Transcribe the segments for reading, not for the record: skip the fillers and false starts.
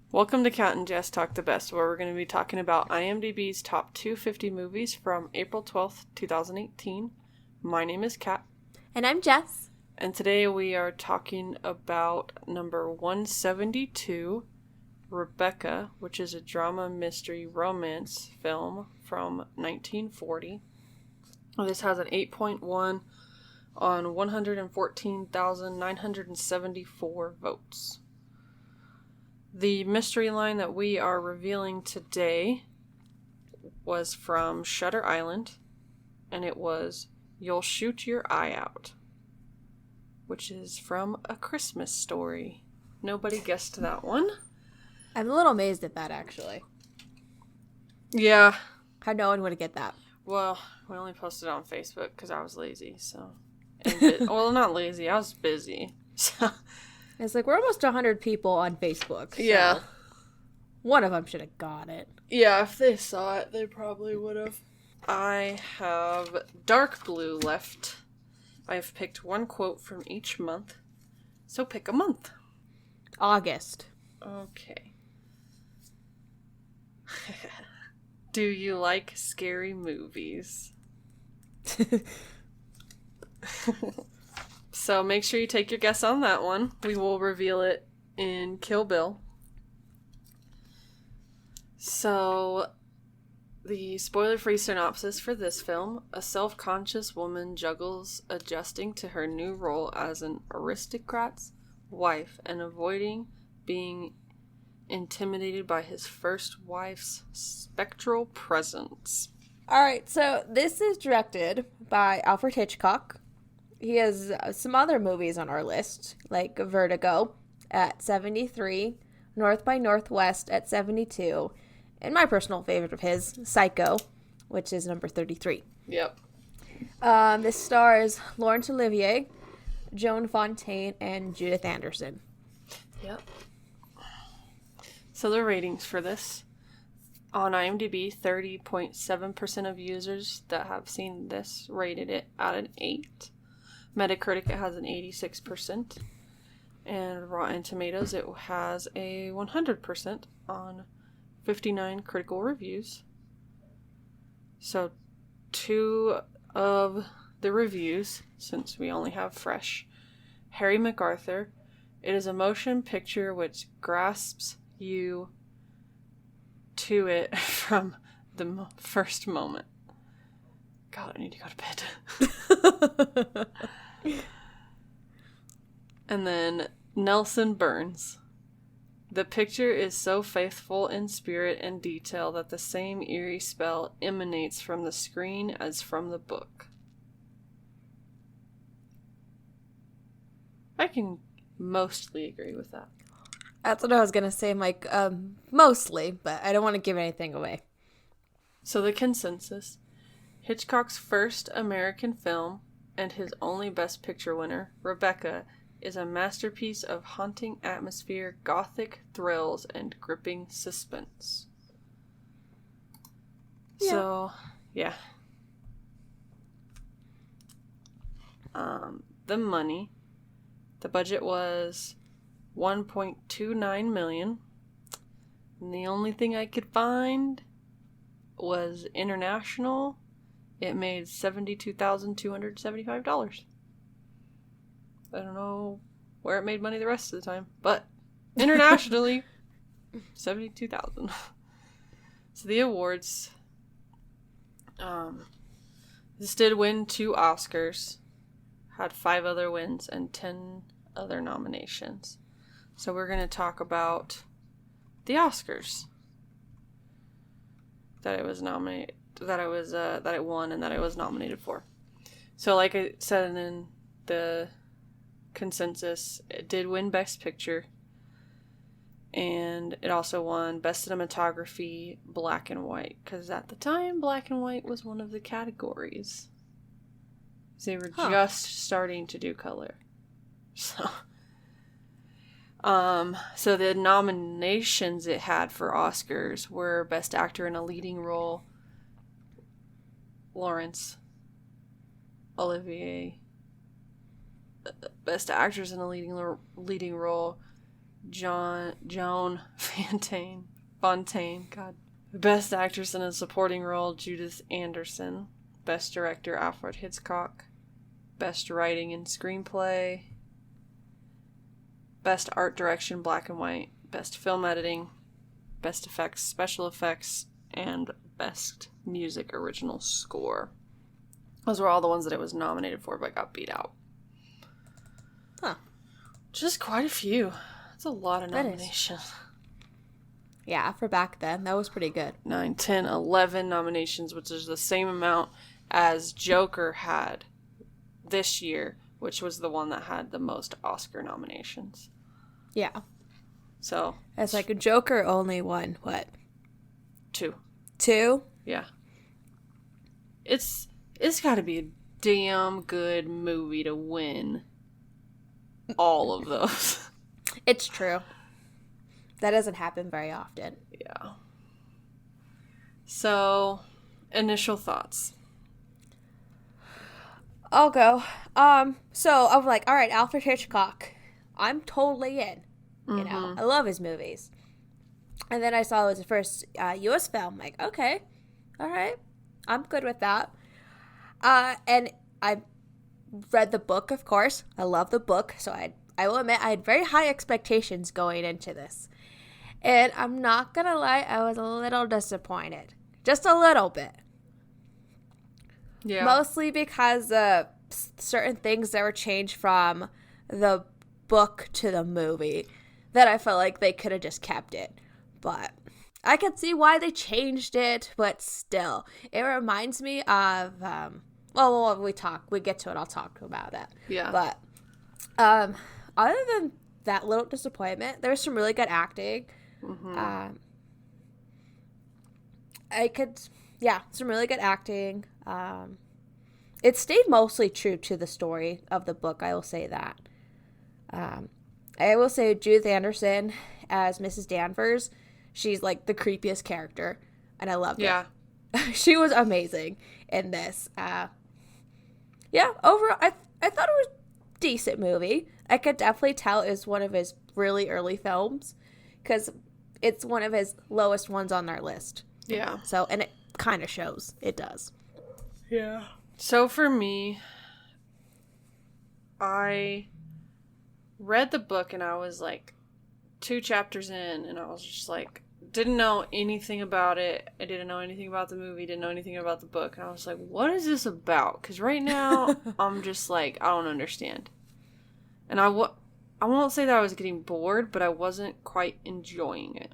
Welcome to Cat and Jess Talk the Best, where we're going to be talking about IMDb's top 250 movies from April 12th, 2018. My name is Kat. And I'm Jess. And today we are talking about number 172, Rebecca, which is a drama mystery romance film from 1940. This has an 8.1 on 114,974 votes. The mystery line that we are revealing today was from Shutter Island, and it was, "You'll shoot your eye out," which is from A Christmas Story. Nobody guessed that one. I'm a little amazed at that, actually. Yeah. How no one would get that. Well, we only posted it on Facebook because I was lazy, so... well, not lazy, I was busy, so... It's like, we're almost 100 people on Facebook. So yeah. One of them should have got it. Yeah, if they saw it, they probably would have. I have dark blue left. I have picked one quote from each month. So pick a month. August. Okay. Do you like scary movies? So make sure you take your guess on that one. We will reveal it in Kill Bill. So, the spoiler-free synopsis for this film: a self-conscious woman juggles adjusting to her new role as an aristocrat's wife and avoiding being intimidated by his first wife's spectral presence. Alright, so this is directed by Alfred Hitchcock. He has some other movies on our list, like Vertigo at 73, North by Northwest at 72, and my personal favorite of his, Psycho, which is number 33. Yep. This stars Laurence Olivier, Joan Fontaine, and Judith Anderson. Yep. So the ratings for this. On IMDb, 30.7% of users that have seen this rated it at an 8. Metacritic, it has an 86%. And Rotten Tomatoes, it has a 100% on 59 critical reviews. So 2 of the reviews, since we only have fresh. Harry MacArthur, it is a motion picture which grasps you to it from the first moment. God, I need to go to bed. And then Nelson Burns. The picture is so faithful in spirit and detail that the same eerie spell emanates from the screen as from the book. I can mostly agree with that. That's what I was going to say, Mike. Mostly, but I don't want to give anything away. So the consensus: Hitchcock's first American film and his only Best Picture winner, Rebecca, is a masterpiece of haunting atmosphere, gothic thrills, and gripping suspense. Yeah. So, yeah. The money. The budget was $1.29 million. And the only thing I could find was international. It made $72,275. I don't know where it made money the rest of the time, but internationally, $72,000. So the awards. This did win 2 Oscars, had 5 other wins, and 10 other nominations. So we're going to talk about the Oscars that it was nominated, that it won, and that it was nominated for. So, like I said in the consensus, it did win Best Picture, and it also won Best Cinematography, Black and White, because at the time, Black and White was one of the categories. They were just starting to do color. So the nominations it had for Oscars were Best Actor in a Leading Role, Laurence Olivier. Best Actress in a Leading Role, Joan Fontaine. God. Best Actress in a Supporting Role, Judith Anderson. Best Director, Alfred Hitchcock. Best Writing and Screenplay. Best Art Direction, Black and White. Best Film Editing. Best Effects, Special Effects. And Best Music Original Score. Those were all the ones that it was nominated for, but got beat out. Huh. Just quite a few. That's a lot of nominations. Yeah, for back then, that was pretty good. 9, 10, 11 nominations, which is the same amount as Joker had this year, which was the one that had the most Oscar nominations. Yeah. So. It's like a Joker only won, what? 2. 2? Yeah. It's got to be a damn good movie to win all of those. It's true. That doesn't happen very often. Yeah. So, initial thoughts. I'll go. So I'm like, all right, Alfred Hitchcock. I'm totally in. You know, I love his movies. And then I saw it was the first U.S. film. Like, okay, all right, I'm good with that. And I read the book, of course. I love the book, so I will admit I had very high expectations going into this. And I'm not gonna lie, I was a little disappointed. Just a little bit. Yeah. Mostly because certain things that were changed from the book to the movie that I felt like they could have just kept it. But I could see why they changed it, but still. It reminds me of, we get to it, I'll talk about that. Yeah. But other than that little disappointment, there was some really good acting. Some really good acting. It stayed mostly true to the story of the book, I will say that. I will say Judith Anderson as Mrs. Danvers, she's like the creepiest character, and I loved it. She was amazing in this. Overall, I thought it was a decent movie. I could definitely tell it was one of his really early films, because it's one of his lowest ones on their list. Yeah. So, and it kind of shows. It does. Yeah. So for me, I read the book and I was like 2 chapters in and I was just like, didn't know anything about it. I didn't know anything about the movie, didn't know anything about the book. And I was like, what is this about? Because right now I'm just like, I don't understand. And I won't say that I was getting bored, but I wasn't quite enjoying it.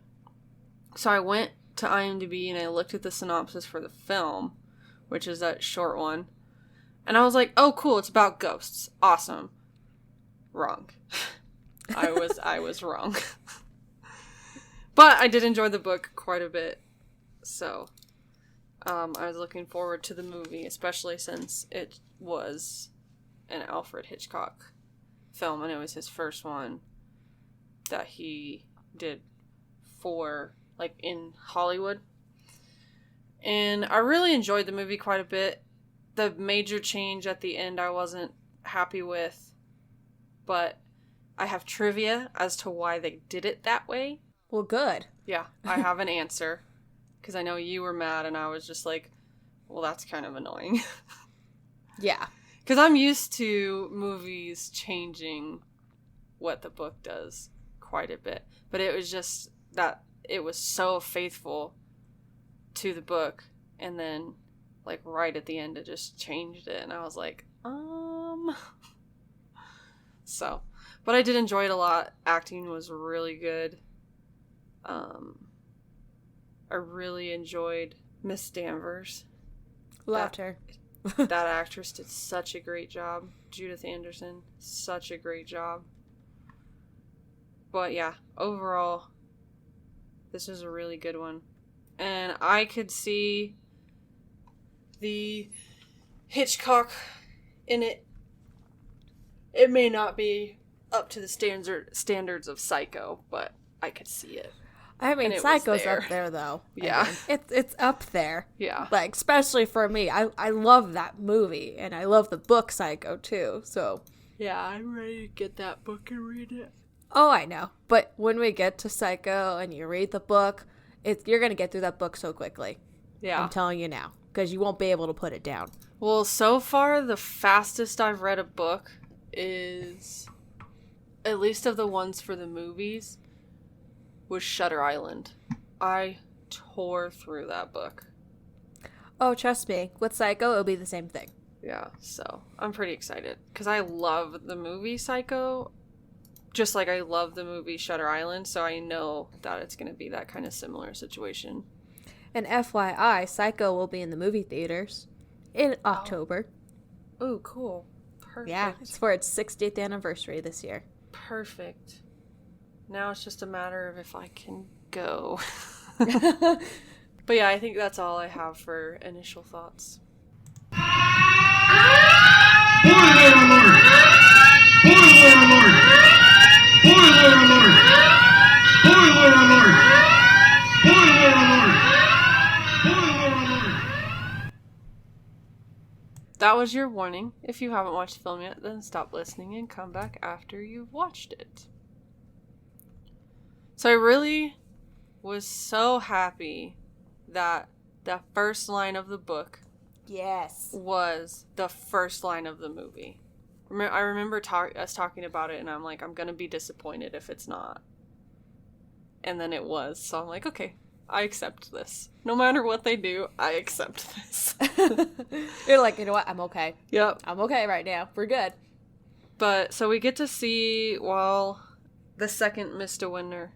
So I went to IMDb and I looked at the synopsis for the film, which is that short one. And I was like, oh, cool, it's about ghosts. Awesome. Wrong. I was wrong. But I did enjoy the book quite a bit. So I was looking forward to the movie, especially since it was an Alfred Hitchcock film and it was his first one that he did for, like, in Hollywood. And I really enjoyed the movie quite a bit. The major change at the end I wasn't happy with, but I have trivia as to why they did it that way. Well, good. Yeah, I have an answer. Because I know you were mad and I was just like, well, that's kind of annoying. Yeah. Because I'm used to movies changing what the book does quite a bit. But it was just that it was so faithful to the book. And then, like, right at the end, it just changed it. And I was like, So, but I did enjoy it a lot. Acting was really good. I really enjoyed Miss Danvers. Loved her. That actress did such a great job. Judith Anderson, such a great job. But yeah, overall, this is a really good one. And I could see the Hitchcock in it. It may not be up to the standards of Psycho, but I could see it. I mean, Psycho's up there, though. Yeah. I mean, it's up there. Yeah. Like, especially for me. I love that movie, and I love the book Psycho, too, so. Yeah, I'm ready to get that book and read it. Oh, I know. But when we get to Psycho and you read the book, you're going to get through that book so quickly. Yeah. I'm telling you now. Because you won't be able to put it down. Well, so far, the fastest I've read a book is, at least of the ones for the movies, was Shutter Island. I tore through that book. Oh, trust me. With Psycho, it'll be the same thing. Yeah, so I'm pretty excited. Because I love the movie Psycho, just like I love the movie Shutter Island, so I know that it's going to be that kind of similar situation. And FYI, Psycho will be in the movie theaters in October. Oh, cool. Perfect. Yeah, it's for its 60th anniversary this year. Perfect. Now it's just a matter of if I can go. But yeah, I think that's all I have for initial thoughts. Spoiler alert! Spoiler alert! Spoiler alert! Spoiler alert! Spoiler alert! Spoiler alert! That was your warning. If you haven't watched the film yet, then stop listening and come back after you've watched it. So I really was so happy that the first line of the book was the first line of the movie. I remember us talking about it, and I'm like, I'm going to be disappointed if it's not. And then it was. So I'm like, okay, I accept this. No matter what they do, I accept this. You're like, you know what? I'm okay. Yep. I'm okay right now. We're good. But, so we get to see, well, the second Miss De Winter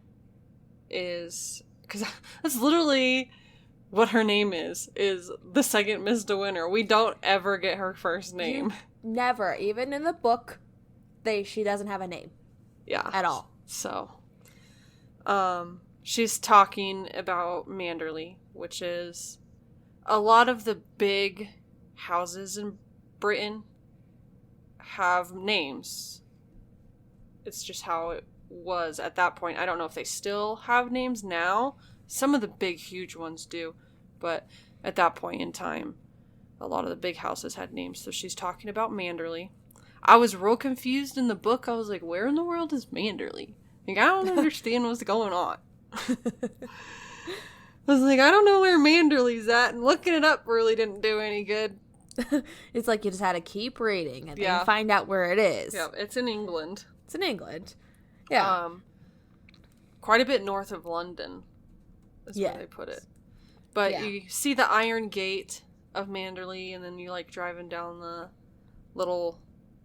is... Because that's literally what her name is the second Miss De Winter. We don't ever get her first name. Never. Even in the book, she doesn't have a name. Yeah. At all. So, she's talking about Manderley, which is a lot of the big houses in Britain have names. It's just how it was at that point. I don't know if they still have names now. Some of the big, huge ones do. But at that point in time, a lot of the big houses had names. So she's talking about Manderley. I was real confused in the book. I was like, where in the world is Manderley? Like, I don't understand what's going on. I was like, I don't know where Manderley's at. And looking it up really didn't do any good. It's like you just had to keep reading and then find out where it is. Yeah, it's in England. It's in England. Yeah. Quite a bit north of London is where they put it. But you see the Iron Gate of Manderley, and then you like driving down the little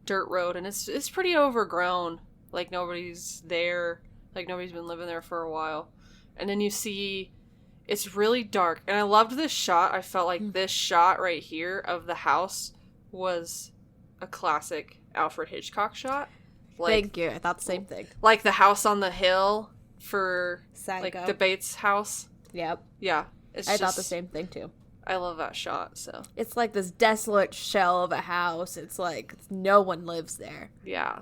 dirt road, and it's pretty overgrown. Like nobody's there. Like nobody's been living there for a while. And then you see it's really dark. And I loved this shot. I felt like this shot right here of the house was a classic Alfred Hitchcock shot. Like, thank you. I thought the same thing. Like the house on the hill for Psycho. Like the Bates house. Yep. Yeah. I thought the same thing too. I love that shot, so. It's like this desolate shell of a house. It's like no one lives there. Yeah.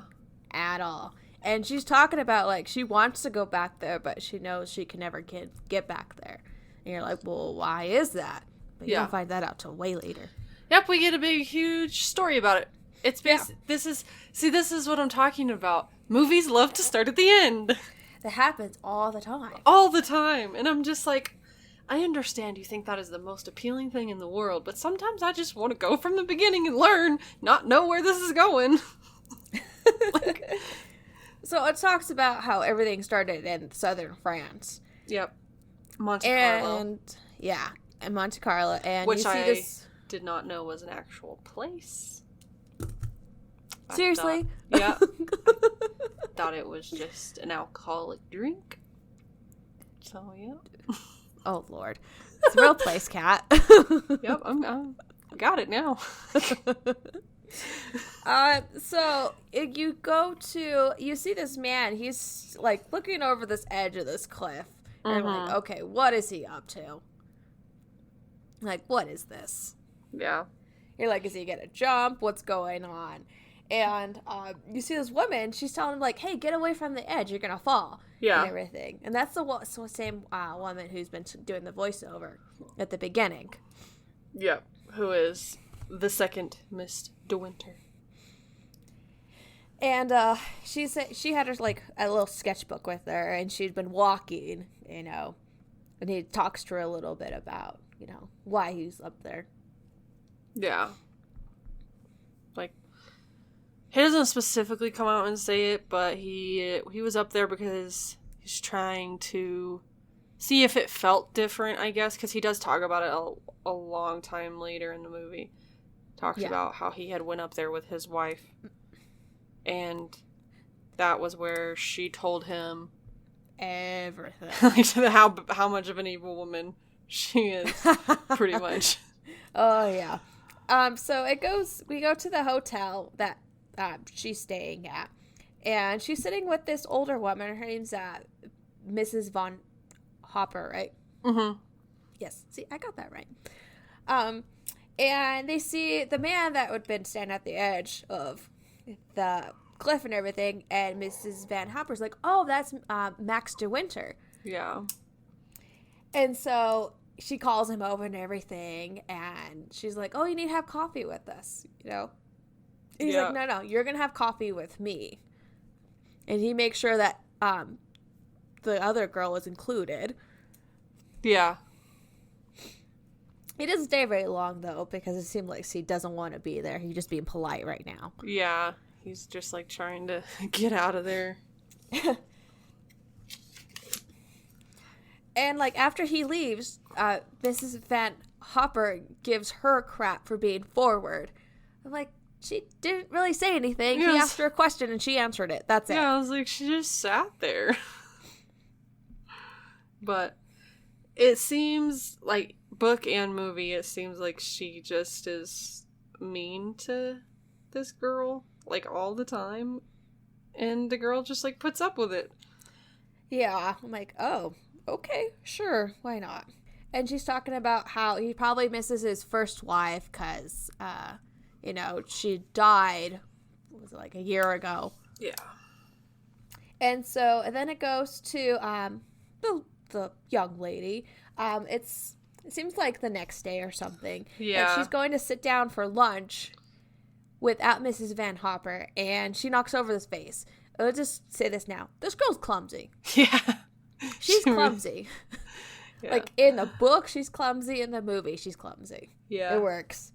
At all. And she's talking about like she wants to go back there, but she knows she can never get back there. And you're like, well, why is that? But you don't find that out till way later. Yep, we get a big, huge story about it. It's this is what I'm talking about. Movies love to start at the end. That happens all the time. All the time. And I'm just like, I understand you think that is the most appealing thing in the world, but sometimes I just want to go from the beginning and learn, not know where this is going. So it talks about how everything started in southern France. Yep. Monte Carlo. And Monte Carlo. And which you see I did not know was an actual place. Seriously? I thought it was just an alcoholic drink. So, yeah. Oh, Lord. It's a real place, Kat. Yep, I'm got it now. So you see this man, he's like looking over this edge of this cliff. And I'm like, okay, what is he up to? Like, what is this? Yeah. You're like, is he gonna jump? What's going on? And you see this woman, she's telling him like, hey, get away from the edge, you're gonna fall. Yeah. And everything. And that's the same woman who's been doing the voiceover at the beginning. Yep. Who is the second Miss De Winter. And she said she had her like a little sketchbook with her, and she'd been walking, you know, and he talks to her a little bit about, you know, why he's up there. Yeah. Like, he doesn't specifically come out and say it, but he was up there because he's trying to see if it felt different, I guess, because he does talk about it a long time later in the movie. Talks about how he had went up there with his wife, and that was where she told him everything. Like, how much of an evil woman she is, pretty much. Oh, yeah. So we go to the hotel that she's staying at, and she's sitting with this older woman. Her name's Mrs. Von Hopper, right? Mm-hmm. Yes. See, I got that right. And they see the man that would been standing at the edge of the cliff and everything, and Mrs. Van Hopper's like, oh, that's Max de Winter. Yeah. And so she calls him over and everything, and she's like, oh, you need to have coffee with us, you know? And he's like, no, you're going to have coffee with me. And he makes sure that the other girl is included. Yeah. He doesn't stay very long, though, because it seems like he doesn't want to be there. He's just being polite right now. Yeah. He's just, like, trying to get out of there. And, like, after he leaves, Mrs. Van Hopper gives her crap for being forward. I'm like, she didn't really say anything. Yes. He asked her a question, and she answered it. That's it. Yeah, I was like, she just sat there. But it seems like, book and movie, it seems like she just is mean to this girl, like, all the time. And the girl just, like, puts up with it. Yeah. I'm like, oh, okay, sure, why not? And she's talking about how he probably misses his first wife because, you know, she died, what was it, like a year ago? Yeah. And so, and then it goes to the young lady. It seems like the next day or something. Yeah. And she's going to sit down for lunch without Mrs. Van Hopper, and she knocks over this vase. I'll just say this now. This girl's clumsy. Yeah. She's clumsy. Yeah. Like, in the book, she's clumsy. In the movie, she's clumsy. Yeah. It works.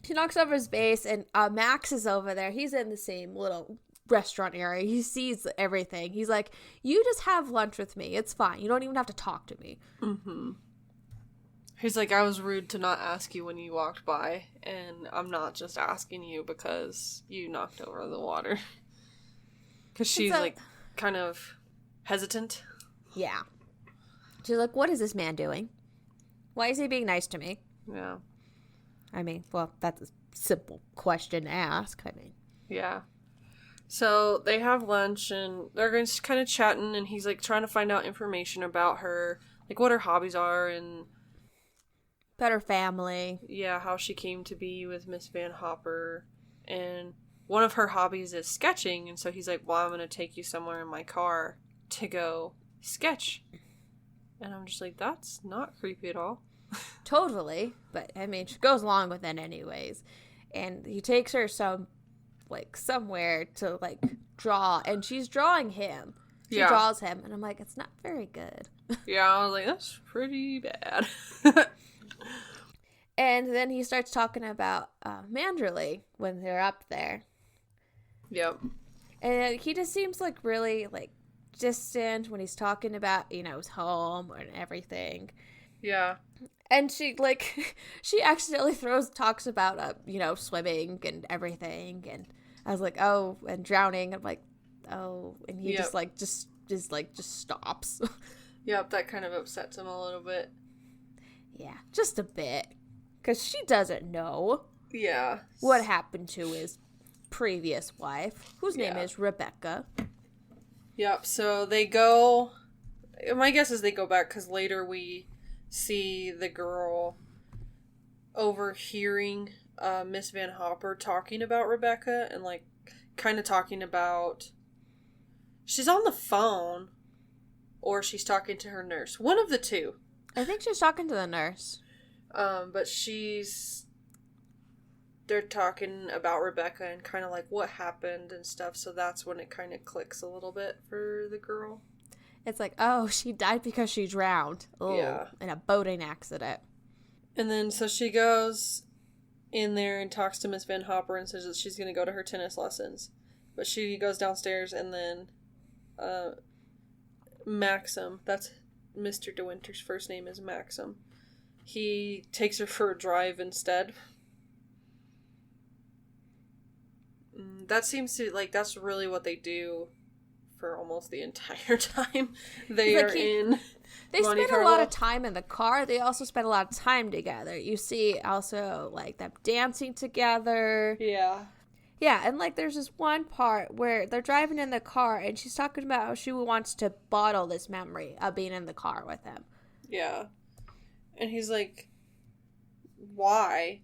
She knocks over his vase, and Max is over there. He's in the same little restaurant area. He sees everything. He's like, you just have lunch with me. It's fine. You don't even have to talk to me. Mm-hmm. He's like, I was rude to not ask you when you walked by, and I'm not just asking you because you knocked over the water. Because she's, like, kind of hesitant. Yeah. She's like, what is this man doing? Why is he being nice to me? Yeah. I mean, well, that's a simple question to ask. I mean. Yeah. So they have lunch, and they're just kind of chatting, and he's, like, trying to find out information about her, like, what her hobbies are, and about her family. Yeah, how she came to be with Miss Van Hopper. And one of her hobbies is sketching, and so he's like, well, I'm going to take you somewhere in my car to go sketch. And I'm just like, that's not creepy at all. Totally. But, I mean, she goes along with it anyways. And he takes her somewhere to, like, draw. And she's drawing him. She draws him. And I'm like, it's not very good. Yeah, I was like, that's pretty bad. And then he starts talking about Manderley when they're up there. Yep. And he just seems, like, really, like, distant when he's talking about, you know, his home and everything. Yeah. And she, like, she accidentally talks about, you know, swimming and everything. And I was like, oh, and drowning. I'm like, oh. And he just stops. Yep, that kind of upsets him a little bit. Yeah, just a bit. Because she doesn't know. Yeah. What happened to his previous wife, whose name is Rebecca. Yep, so they go... My guess is they go back, because later we see the girl overhearing Miss Van Hopper talking about Rebecca, and, like, kind of talking about... She's on the phone, or she's talking to her nurse. One of the two. I think she's talking to the nurse. But she's they're talking about Rebecca and kind of like what happened and stuff. So that's when it kind of clicks a little bit for the girl. It's like, oh, she died because she drowned. Oh, Yeah. In a boating accident. And then so she goes in there and talks to Miss Van Hopper and says that she's going to go to her tennis lessons. But she goes downstairs and then Maxim, that's Mr. De Winter's first name is Maxim. He takes her for a drive instead. That seems to, like, that's really what they do for almost the entire time they are in They Monte spend Carlo. a lot of time in the car. They also spend a lot of time together. You see also, like, them dancing together. Yeah. Yeah, and, like, there's this one part where they're driving in the car, and she's talking about how she wants to bottle this memory of being in the car with him. Yeah. And he's like, why?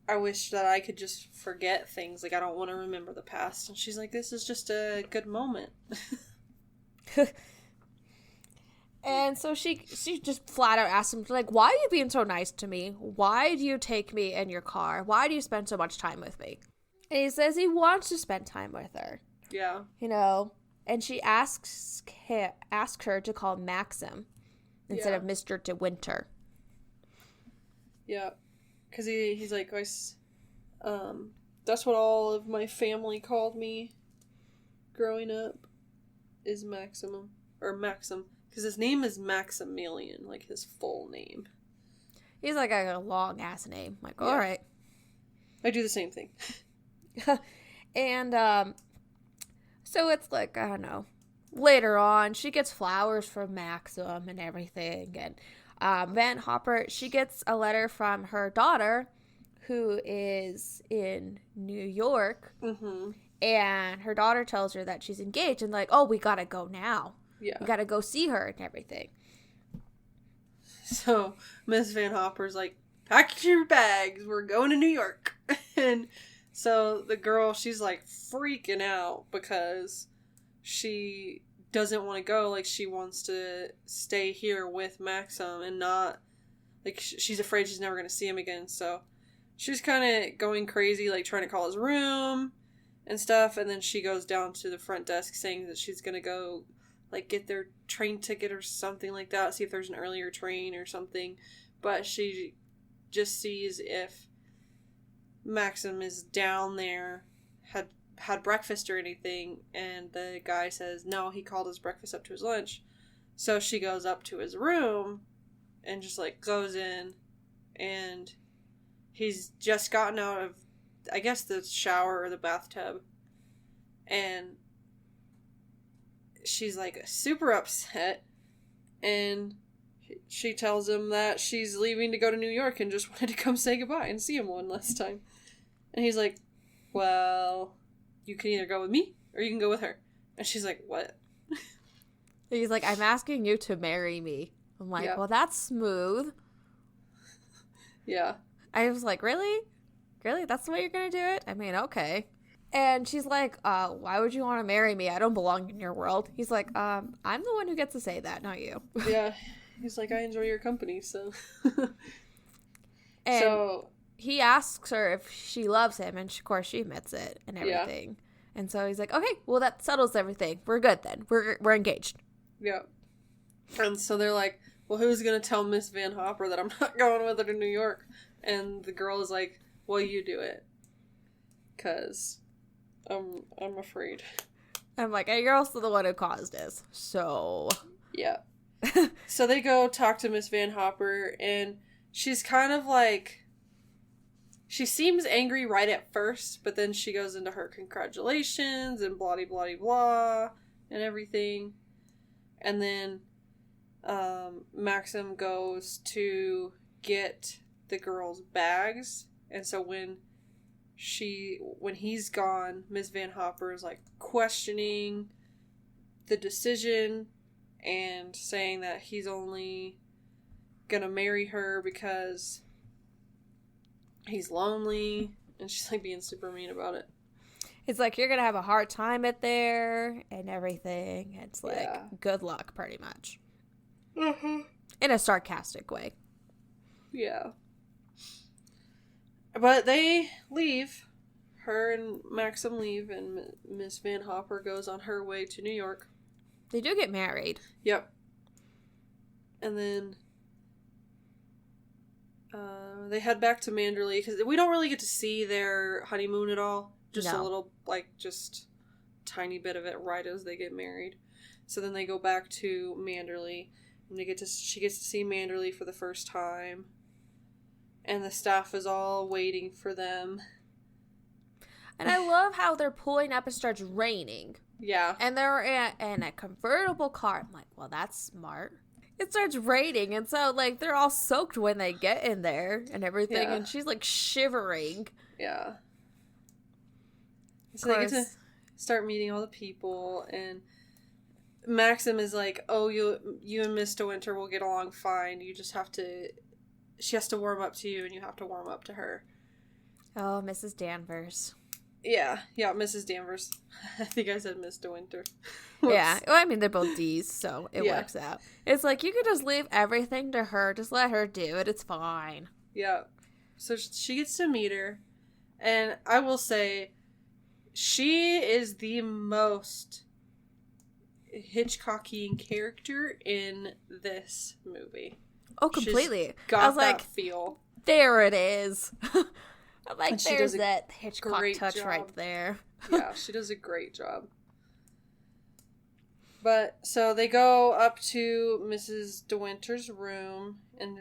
I wish that I could just forget things. Like, I don't want to remember the past. And she's like, this is just a good moment. And so she just flat out asks him, like, why are you being so nice to me? Why do you take me in your car? Why do you spend so much time with me? And he says he wants to spend time with her. Yeah. You know, and she asks her to call Maxim instead of Mr. De Winter. Yeah. Because he's like, that's what all of my family called me growing up, is Maxim. Because his name is Maximilian, like his full name. He's like a long-ass name. Like, Yeah. all right. I do the same thing. And, so it's like, I don't know. Later on, she gets flowers from Maxim and everything. And Van Hopper, she gets a letter from her daughter, who is in New York. Mm-hmm. And her daughter tells her that she's engaged. And like, oh, we gotta go now. Yeah. We gotta go see her and everything. So Miss Van Hopper's like, pack your bags, we're going to New York. And so the girl, she's like freaking out because she doesn't want to go. Like, she wants to stay here with Maxim and not, like, she's afraid she's never going to see him again. So she's kind of going crazy, like trying to call his room and stuff. And then she goes down to the front desk saying that she's going to go, like, get their train ticket or something like that, see if there's an earlier train or something. But she just sees if Maxim is down there, had breakfast or anything, and the guy says no, he called his breakfast up to his lunch. So she goes up to his room and just like goes in, and he's just gotten out of, I guess, the shower or the bathtub, and she's like super upset, and she tells him that she's leaving to go to New York and just wanted to come say goodbye and see him one last time. And he's like, well, you can either go with me or you can go with her. And she's like, what? He's like, I'm asking you to marry me. I'm like, Yeah. well, that's smooth. Yeah. I was like, really? Really? That's the way you're going to do it? I mean, okay. And she's like, why would you want to marry me? I don't belong in your world. He's like, I'm the one who gets to say that, not you. Yeah. He's like, I enjoy your company, so. And so he asks her if she loves him, and of course she admits it and everything. Yeah. And so he's like, okay, well, that settles everything. We're good then. We're engaged. Yeah. And so they're like, well, who's going to tell Miss Van Hopper that I'm not going with her to New York? And the girl is like, well, you do it. Because I'm afraid. I'm like, hey, you're also the one who caused this. So. Yeah. So they go talk to Miss Van Hopper, and she's kind of like, she seems angry right at first, but then she goes into her congratulations and blah blah blah blah and everything. And then Maxim goes to get the girls' bags, and so when he's gone, Miss Van Hopper is like questioning the decision and saying that he's only gonna marry her because he's lonely, and she's like being super mean about it. It's like, you're gonna have a hard time at there and everything. It's like, Yeah. good luck, pretty much. Mm-hmm. In a sarcastic way. Yeah. But they leave. Her and Maxim leave, and Miss Van Hopper goes on her way to New York. They do get married. Yep. And then they head back to Manderley, because we don't really get to see their honeymoon at all. Just a little, just tiny bit of it right as they get married. So then they go back to Manderley, and she gets to see Manderley for the first time. And the staff is all waiting for them. And I love how they're pulling up and starts raining. Yeah. And they're in a convertible car. I'm like, well, that's smart. It starts raining, and so, like, they're all soaked when they get in there and everything, and she's, like, shivering. Yeah. So they get to start meeting all the people, and Maxim is like, oh, you and Miss De Winter will get along fine. You just have to... She has to warm up to you, and you have to warm up to her. Oh, Mrs. Danvers. Yeah, Mrs. Danvers. I think I said Miss De Winter. Yeah, well, I mean, they're both D's, so it works out. It's like, you could just leave everything to her. Just let her do it. It's fine. Yeah. So she gets to meet her, and I will say, she is the most Hitchcockian character in this movie. Oh, completely. She's got I was that like, feel. There it is. I'm like, there's that Hitchcock touch job. right there. Yeah, she does a great job. But, so they go up to Mrs. De Winter's room, and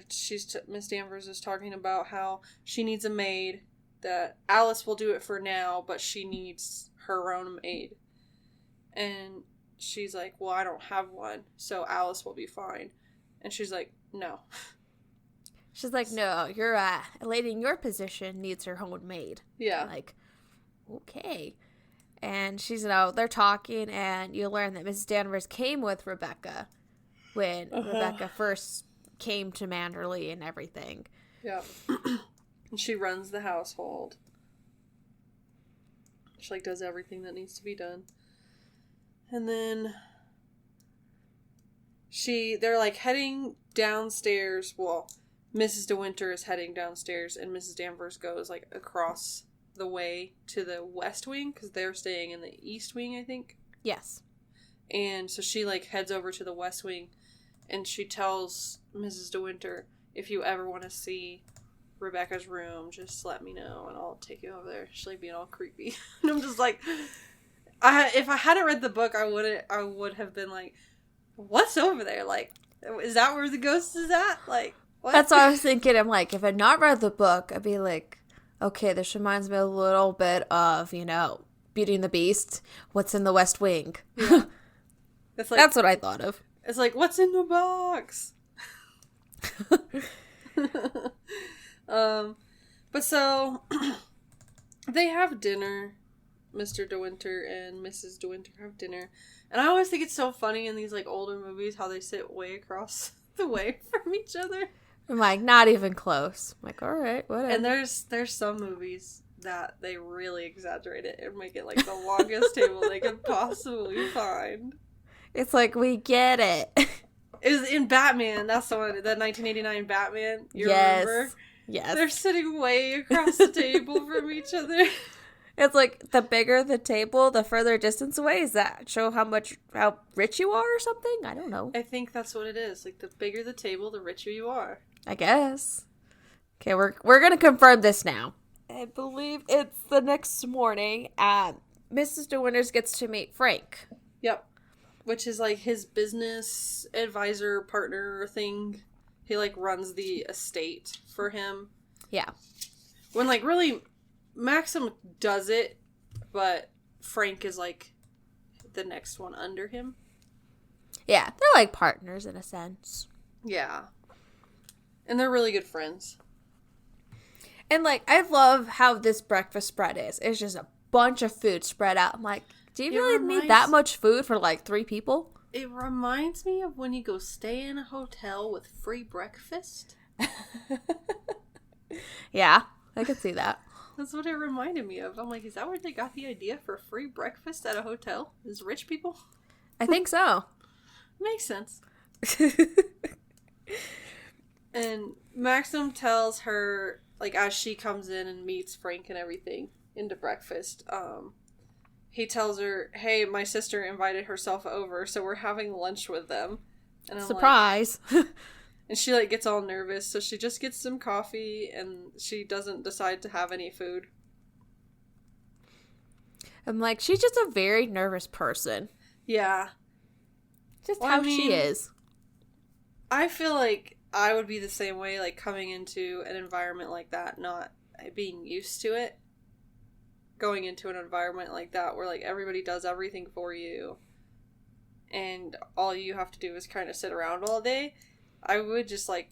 Miss Danvers is talking about how she needs a maid, that Alice will do it for now, but she needs her own maid. And she's like, well, I don't have one, so Alice will be fine. And she's like, no. She's like, no, you're a lady in your position needs her own maid. Yeah. I'm like, okay. And she's, they're talking, and you learn that Mrs. Danvers came with Rebecca when Rebecca first came to Manderley and everything. Yeah. And she runs the household. She, does everything that needs to be done. And then they're, heading downstairs. Well, Mrs. De Winter is heading downstairs, and Mrs. Danvers goes, across the way to the west wing, because they're staying in the east wing, I think. Yes. And so she, heads over to the west wing, and she tells Mrs. De Winter, if you ever want to see Rebecca's room, just let me know, and I'll take you over there. She's, being all creepy. And I'm just like, if I hadn't read the book, I would have been like, what's over there? Is that where the ghost is at? What? That's what I was thinking. I'm like, if I'd not read the book, I'd be like, okay, this reminds me a little bit of, Beauty and the Beast. What's in the West Wing? Yeah. That's what I thought of. It's like, what's in the box? But so, they have dinner. Mr. De Winter and Mrs. De Winter have dinner. And I always think it's so funny in these, older movies how they sit way across the way from each other. I'm like, not even close. I'm like, all right, whatever. And there's some movies that they really exaggerate it and make it the longest table they could possibly find. It's like, we get it. It was in Batman. That's the one, the 1989 Batman. You remember? Yes. They're sitting way across the table from each other. It's like, the bigger the table, the further distance away. Does that show how rich you are or something? I don't know. I think that's what it is. The bigger the table, the richer you are. I guess. Okay, we're going to confirm this now. I believe it's the next morning. Mrs. De Winters gets to meet Frank. Yep. Which is his business advisor partner thing. He runs the estate for him. Yeah. When really Maxim does it, but Frank is the next one under him. Yeah, they're partners in a sense. Yeah. And they're really good friends. And I love how this breakfast spread is. It's just a bunch of food spread out. I'm like, do you really need that much food for 3 people? It reminds me of when you go stay in a hotel with free breakfast. Yeah, I could see that. That's what it reminded me of. I'm like, is that where they got the idea for free breakfast at a hotel? Is rich people? I think so. Makes sense. And Maxim tells her like, as she comes in and meets Frank and everything into breakfast, he tells her, hey, my sister invited herself over, so we're having lunch with them. And I'm Surprise! Like, and she, like, gets all nervous, so she just gets some coffee, and she doesn't decide to have any food. I'm like, she's just a very nervous person. Yeah. Just how she is. I feel like I would be the same way, like, coming into an environment like that, not being used to it. Going into an environment like that where, like, everybody does everything for you and all you have to do is kind of sit around all day. I would just, like,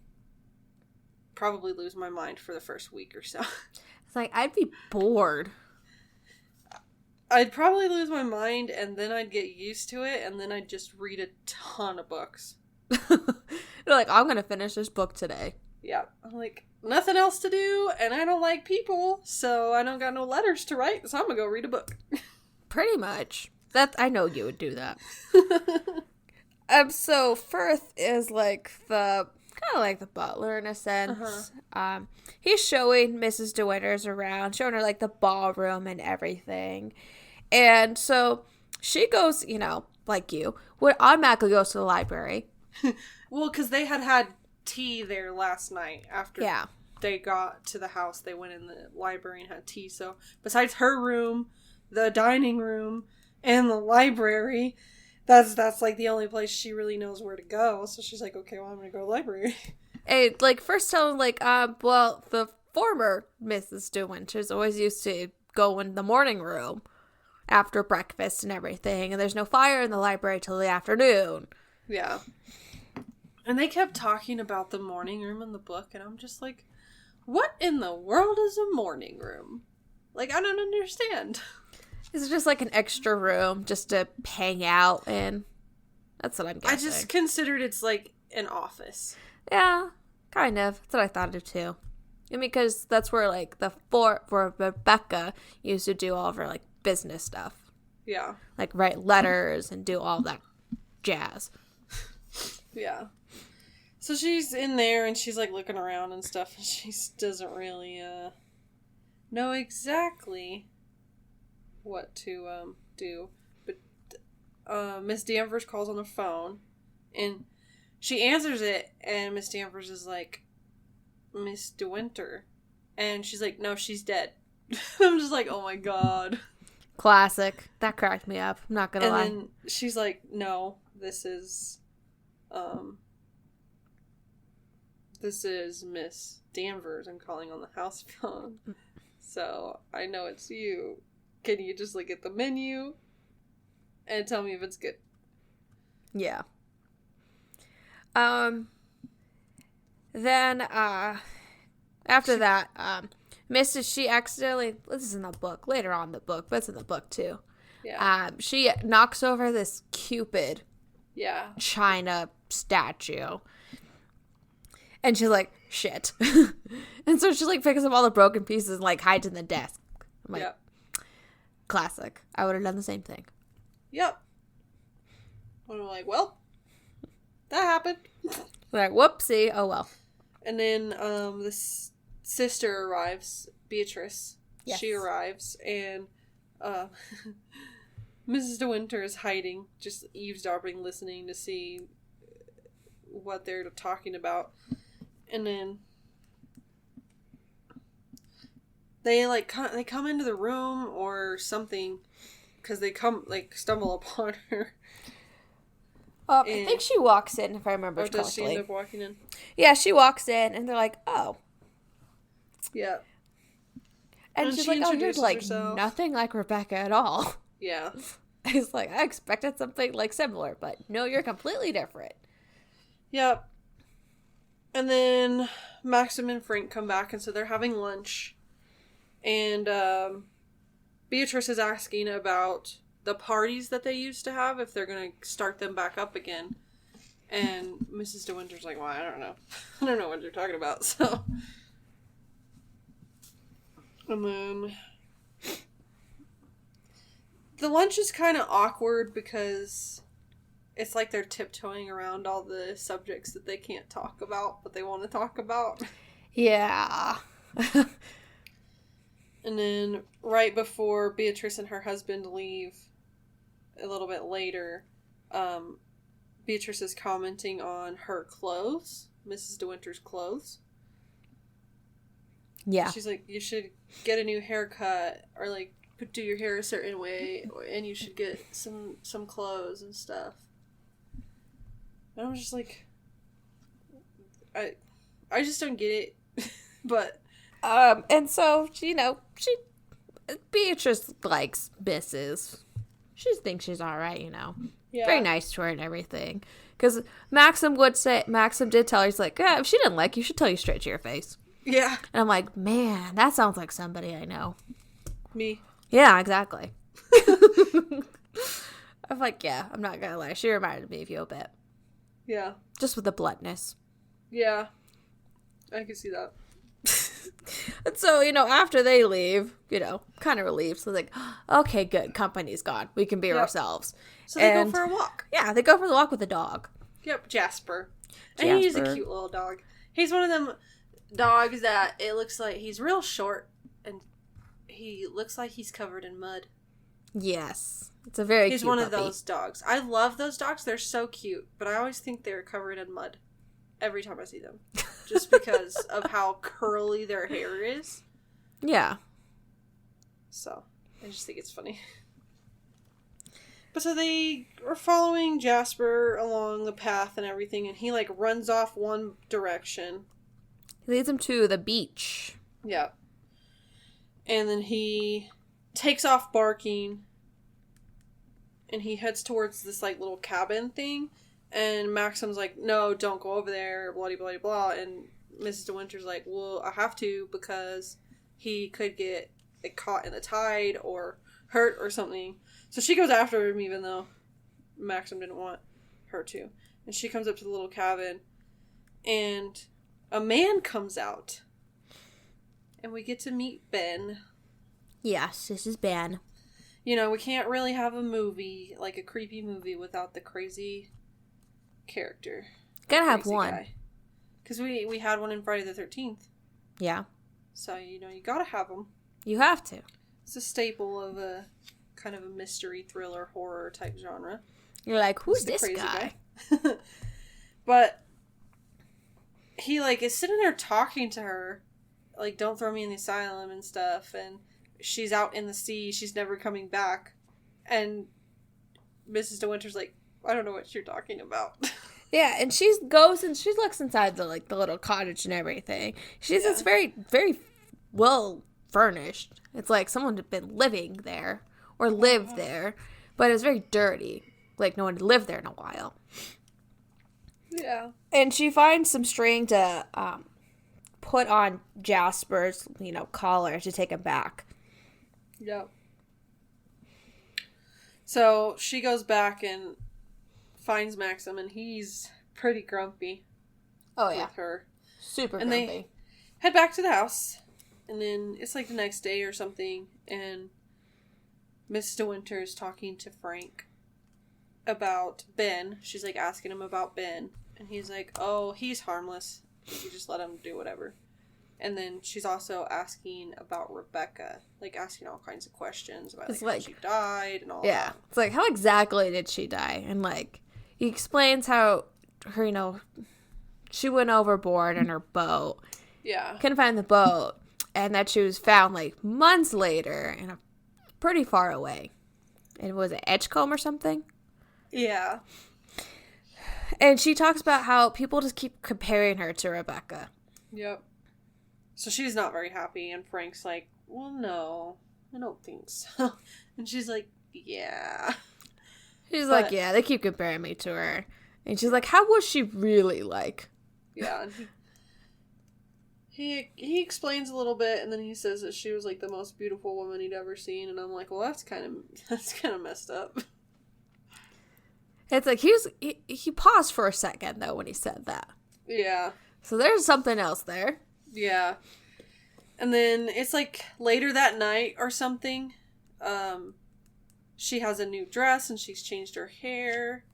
probably lose my mind for the first week or so. It's like, I'd be bored. I'd probably lose my mind, and then I'd get used to it, and then I'd just read a ton of books. You're like, I'm gonna finish this book today. Yeah. I'm like, nothing else to do, and I don't like people, so I don't got no letters to write, so I'm gonna go read a book. Pretty much. I know you would do that. So Firth is like kind of like the butler in a sense. Uh-huh. He's showing Mrs. De Winters around, showing her like the ballroom and everything. And so she goes, like you, would automatically goes to the library. Well, because they had tea there last night after they got to the house. They went in the library and had tea. So besides her room, the dining room, and the library, that's like the only place she really knows where to go. So she's like, okay, well, I'm gonna go to the library. Hey, like, first tell him, like, well, the former Mrs. De Winters always used to go in the morning room after breakfast and everything, and there's no fire in the library till the afternoon. Yeah. And they kept talking about the morning room in the book, and I'm just like, what in the world is a morning room? Like, I don't understand. It's just like an extra room just to hang out in. That's what I'm guessing. I just considered it's like an office. Yeah, kind of. That's what I thought of too. I mean, because that's where like where Rebecca used to do all of her like business stuff. Yeah. Like write letters and do all that jazz. Yeah. So she's in there and she's like looking around and stuff, and she doesn't really know exactly what to do. But Miss Danvers calls on the phone, and she answers it, and Miss Danvers is like, Miss De Winter. And she's like, no, she's dead. I'm just like, oh my god. Classic. That cracked me up. I'm not gonna lie. And then she's like, no, this is Miss Danvers. I'm calling on the house phone. So I know it's you. Can you just look at the menu and tell me if it's good? Yeah. Then, after that, she accidentally, this is in the book, later on in the book, but it's in the book too. Yeah. She knocks over this Cupid. Yeah. China statue. And she's like, shit. And so she like picks up all the broken pieces and like hides in the desk. I'm like, yep. Classic. I would have done the same thing. Yep. And I'm like, well, that happened. Like, whoopsie. Oh, well. And then this sister arrives, Beatrice. Yes. She arrives, and Mrs. De Winter is hiding, just eavesdropping, listening to see what they're talking about. And then they come into the room or something, because they stumble upon her. I think she walks in, if I remember correctly. Does she end up walking in? Yeah, she walks in, and they're like, oh. Yeah. And she's like, oh, you're like herself. Nothing like Rebecca at all. Yeah. It's like, I expected something like similar, but no, you're completely different. Yep. And then Maxim and Frank come back, and so they're having lunch. And Beatrice is asking about the parties that they used to have, if they're going to start them back up again. And Mrs. De Winter's like, well, I don't know. I don't know what you're talking about, so. And then the lunch is kind of awkward because it's like they're tiptoeing around all the subjects that they can't talk about, but they want to talk about. Yeah. And then right before Beatrice and her husband leave, a little bit later, Beatrice is commenting on her clothes, Mrs. De Winter's clothes. Yeah. She's like, you should get a new haircut, or like do your hair a certain way, and you should get some clothes and stuff. And I'm just like, I just don't get it. But and so Beatrice likes Mrs. She thinks she's all right, yeah. Very nice to her and everything. Because Maxim did tell her, he's like, yeah, if she didn't like you, she'd tell you straight to your face. Yeah. And I'm like, man, that sounds like somebody I know. Me. Yeah, exactly. I'm like, yeah, I'm not gonna lie. She reminded me of you a bit. Yeah. Just with the bluntness. Yeah. I can see that. And so, after they leave, kind of relieved. So like, okay, good. Company's gone. We can be ourselves. So they go for a walk. Yeah, they go for the walk with the dog. Yep, Jasper. And he's a cute little dog. He's one of them dogs that it looks like he's real short and he looks like he's covered in mud. Yes. It's a very He's cute one puppy. of those dogs. I love those dogs. They're so cute. But I always think they're covered in mud every time I see them. Just because of how curly their hair is. Yeah. So, I just think it's funny. But so they are following Jasper along the path and everything, and he, like, runs off one direction. He leads him to the beach. Yeah. And then he takes off barking, and he heads towards this, like, little cabin thing, and Maxim's like, no, don't go over there, blah, blah, blah, blah, and Mrs. De Winter's like, well, I have to, because he could get caught in the tide, or hurt, or something. So she goes after him, even though Maxim didn't want her to. And she comes up to the little cabin, and a man comes out. And we get to meet Ben. Yes, this is Ben. We can't really have a movie, like a creepy movie, without the crazy character. Gotta have one. Because we had one in Friday the 13th. Yeah. So, you gotta have them. You have to. It's a staple of a kind of a mystery, thriller, horror type genre. You're like, who's this guy? But he, like, is sitting there talking to her. Like, don't throw me in the asylum and stuff. And she's out in the sea. She's never coming back. And Mrs. De Winter's like, I don't know what you're talking about. Yeah, and she goes and she looks inside the little cottage and everything. It's very, very well furnished. It's like someone had been living there or lived there, but it was very dirty. Like no one had lived there in a while. Yeah. And she finds some string to put on Jasper's, collar to take him back. Yep. So she goes back and finds Maxim, and he's pretty grumpy. Oh, yeah. With her. Super and grumpy. They head back to the house, and then it's like the next day or something, and Miss De Winter is talking to Frank about Ben. She's like asking him about Ben, and he's like, oh, he's harmless. You just let him do whatever. And then she's also asking about Rebecca, like asking all kinds of questions about how she died and all that. Yeah. It's like, how exactly did she die? And like, he explains how her, she went overboard in her boat. Yeah. Couldn't find the boat. And that she was found like months later and pretty far away. And was it Edgecombe or something? Yeah. And she talks about how people just keep comparing her to Rebecca. Yep. So she's not very happy, and Frank's like, well, no, I don't think so. And she's like, yeah. She's like, yeah, they keep comparing me to her. And she's like, how was she really like? Yeah. And he explains a little bit, and then he says that she was like the most beautiful woman he'd ever seen, and I'm like, well, that's kind of messed up. It's like, he paused for a second, though, when he said that. Yeah. So there's something else there. Yeah. And then it's like later that night or something. She has a new dress and she's changed her hair.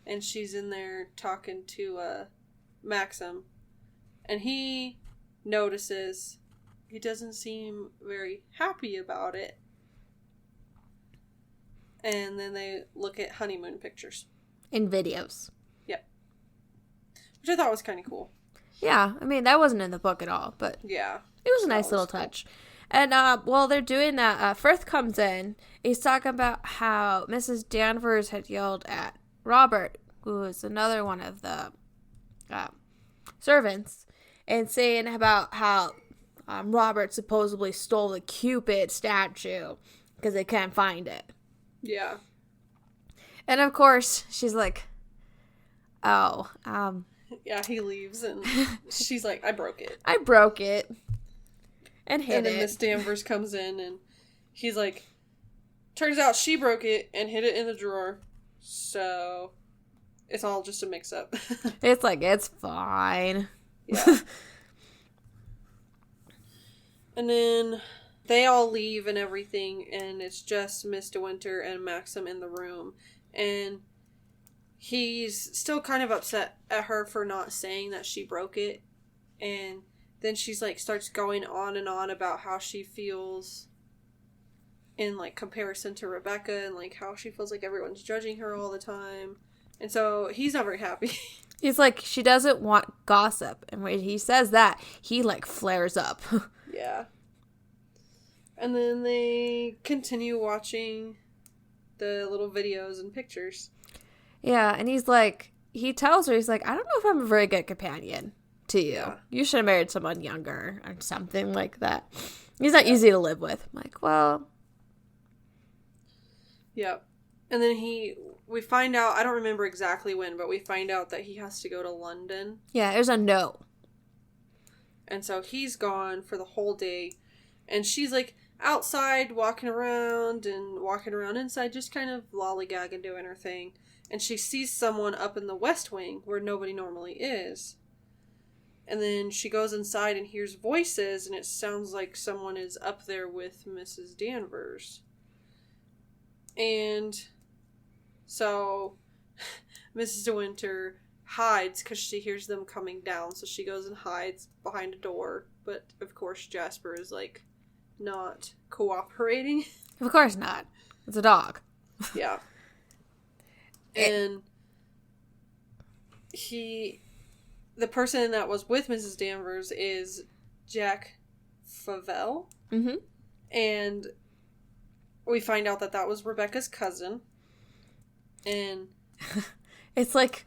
And she's in there talking to Maxim. And he notices he doesn't seem very happy about it. And then they look at honeymoon pictures. In videos. Yep. Which I thought was kind of cool. Yeah, I mean, that wasn't in the book at all, but yeah, it was a nice little touch. And while they're doing that, Firth comes in. He's talking about how Mrs. Danvers had yelled at Robert, who was another one of the servants, and saying about how Robert supposedly stole the Cupid statue because they can't find it. Yeah. And of course, she's like, oh, yeah, he leaves, and she's like, I broke it. I broke it. And hid it. And then Miss Danvers comes in, and he's like, turns out she broke it and hid it in the drawer. So, it's all just a mix-up. It's like, it's fine. Yeah. And then they all leave and everything, and it's just Miss De Winter and Maxim in the room. And he's still kind of upset at her for not saying that she broke it. And then she's like, starts going on and on about how she feels in like comparison to Rebecca, and like how she feels like everyone's judging her all the time. And so he's not very happy. He's like, she doesn't want gossip. And when he says that, he like flares up. Yeah. And then they continue watching the little videos and pictures. Yeah, and he's like, he tells her, he's like, I don't know if I'm a very good companion to you. Yeah. You should have married someone younger or something like that. He's not easy to live with. I'm like, well. Yep. And then we find out, I don't remember exactly when, but we find out that he has to go to London. Yeah, there's a note. And so he's gone for the whole day. And she's like outside walking around inside, just kind of lollygagging, doing her thing. And she sees someone up in the West Wing where nobody normally is. And then she goes inside and hears voices, and it sounds like someone is up there with Mrs. Danvers. And so Mrs. De Winter hides because she hears them coming down. So she goes and hides behind a door. But, of course, Jasper is, like, not cooperating. Of course not. It's a dog. Yeah. And the person that was with Mrs. Danvers is Jack Favell. Mm-hmm. And we find out that was Rebecca's cousin. And it's like,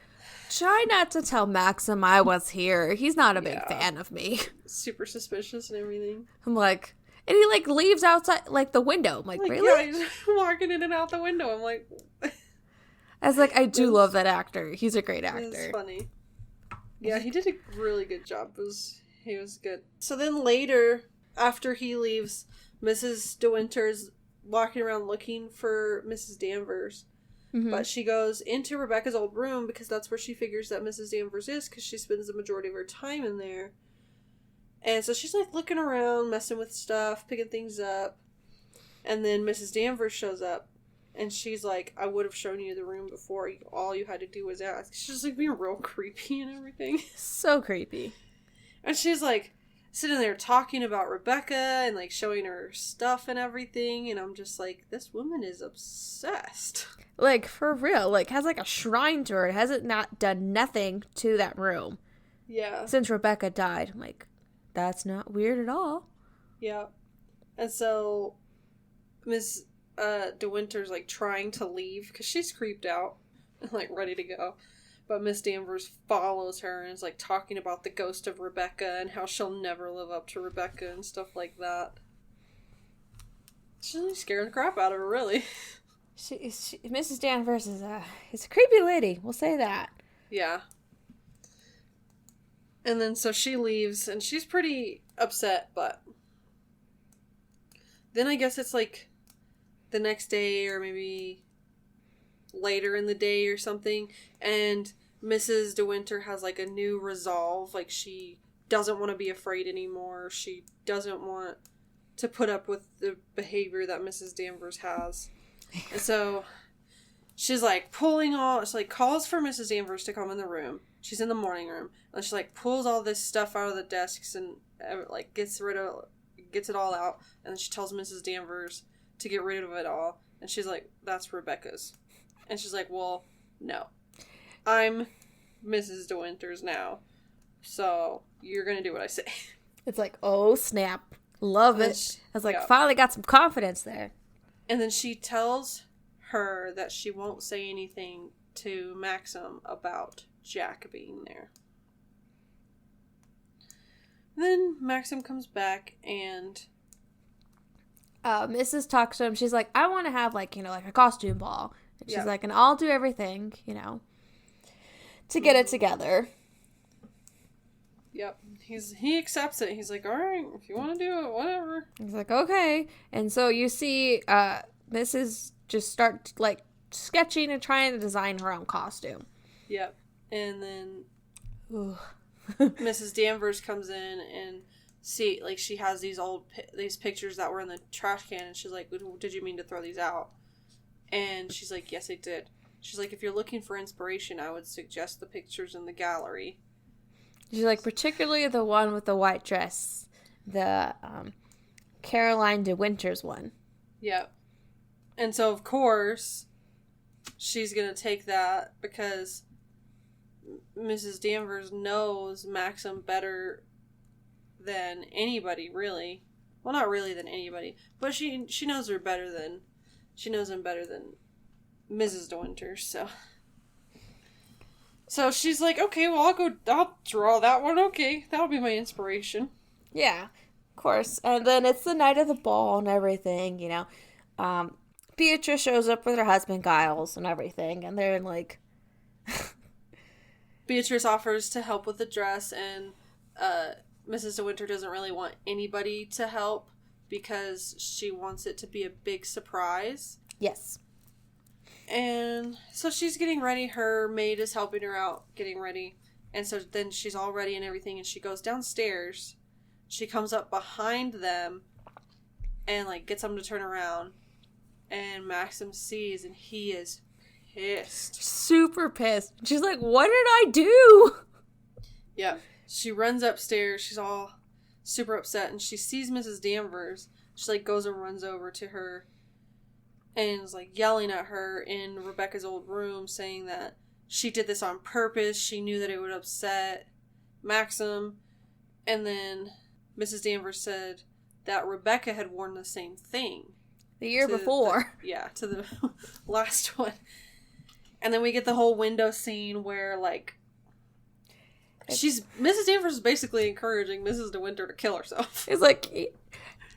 try not to tell Maxim I was here. He's not a big fan of me. Super suspicious and everything. I'm like, and he like leaves outside like the window. I'm like really? Yeah, he's walking in and out the window. I'm like, I was like, I do love that actor. He's a great actor. It's funny. Yeah, he did a really good job. He was good. So then later, after he leaves, Mrs. De Winter's walking around looking for Mrs. Danvers. Mm-hmm. But she goes into Rebecca's old room because that's where she figures that Mrs. Danvers is, because she spends the majority of her time in there. And so she's like looking around, messing with stuff, picking things up. And then Mrs. Danvers shows up. And she's like, I would have shown you the room before. All you had to do was ask. She's just like being real creepy and everything. So creepy. And she's like sitting there talking about Rebecca and like showing her stuff and everything. And I'm just like, this woman is obsessed. Like, for real. Like, has like a shrine to her. It hasn't not done nothing to that room. Yeah. Since Rebecca died. I'm like, that's not weird at all. Yeah. And so Miss De Winter's like trying to leave because she's creeped out and like ready to go. But Miss Danvers follows her and is like talking about the ghost of Rebecca and how she'll never live up to Rebecca and stuff like that. She's really scaring the crap out of her, really. Mrs. Danvers is a creepy lady. We'll say that. Yeah. And then so she leaves and she's pretty upset, but then I guess it's like the next day or maybe later in the day or something, and Mrs. De Winter has like a new resolve. Like, she doesn't want to be afraid anymore. She doesn't want to put up with the behavior that Mrs. Danvers has. And so she's like pulling all, she like calls for Mrs. Danvers to come in the room. She's in the morning room, and she like pulls all this stuff out of the desks and like gets gets it all out, and then she tells Mrs. Danvers to get rid of it all, and she's like, that's Rebecca's. And she's like, well, no. I'm Mrs. De Winter's now, so you're gonna do what I say. It's like, oh, snap. Love it. I was like, finally got some confidence there. And then she tells her that she won't say anything to Maxim about Jack being there. Then Maxim comes back and Mrs. talks to him. She's like, I want to have, like, you know, like a costume ball. And she's like, and I'll do everything, you know, to get it together. Yep. He accepts it. He's like, all right, if you want to do it, whatever. He's like, okay. And so you see Mrs. just start, like, sketching and trying to design her own costume. Yep. And then Mrs. Danvers comes in and she has these pictures that were in the trash can, and she's like, did you mean to throw these out? And she's like, yes, I did. She's like, if you're looking for inspiration, I would suggest the pictures in the gallery. She's like, particularly the one with the white dress, the Caroline de Winters one. Yep. And so, of course, she's going to take that because Mrs. Danvers knows Maxim better than anybody, really. Well, not really than anybody, but she knows her better than, she knows him better than Mrs. De Winters, So she's like, okay, well, I'll draw that one. Okay, that'll be my inspiration. Yeah, of course. And then it's the night of the ball and everything, you know. Beatrice shows up with her husband, Giles, and everything. And they're like... Beatrice offers to help with the dress, and Mrs. De Winter doesn't really want anybody to help because she wants it to be a big surprise. Yes. And so she's getting ready. Her maid is helping her out getting ready. And so then she's all ready and everything. And she goes downstairs. She comes up behind them and, like, gets them to turn around. And Maxim sees, and he is pissed. Super pissed. She's like, what did I do? Yeah. She runs upstairs. She's all super upset. And she sees Mrs. Danvers. She, like, goes and runs over to her. And is, like, yelling at her in Rebecca's old room, saying that she did this on purpose. She knew that it would upset Maxim. And then Mrs. Danvers said that Rebecca had worn the same thing. The year before. To the last one. And then we get the whole window scene where, like, Mrs. Danvers is basically encouraging Mrs. De Winter to kill herself. It's like...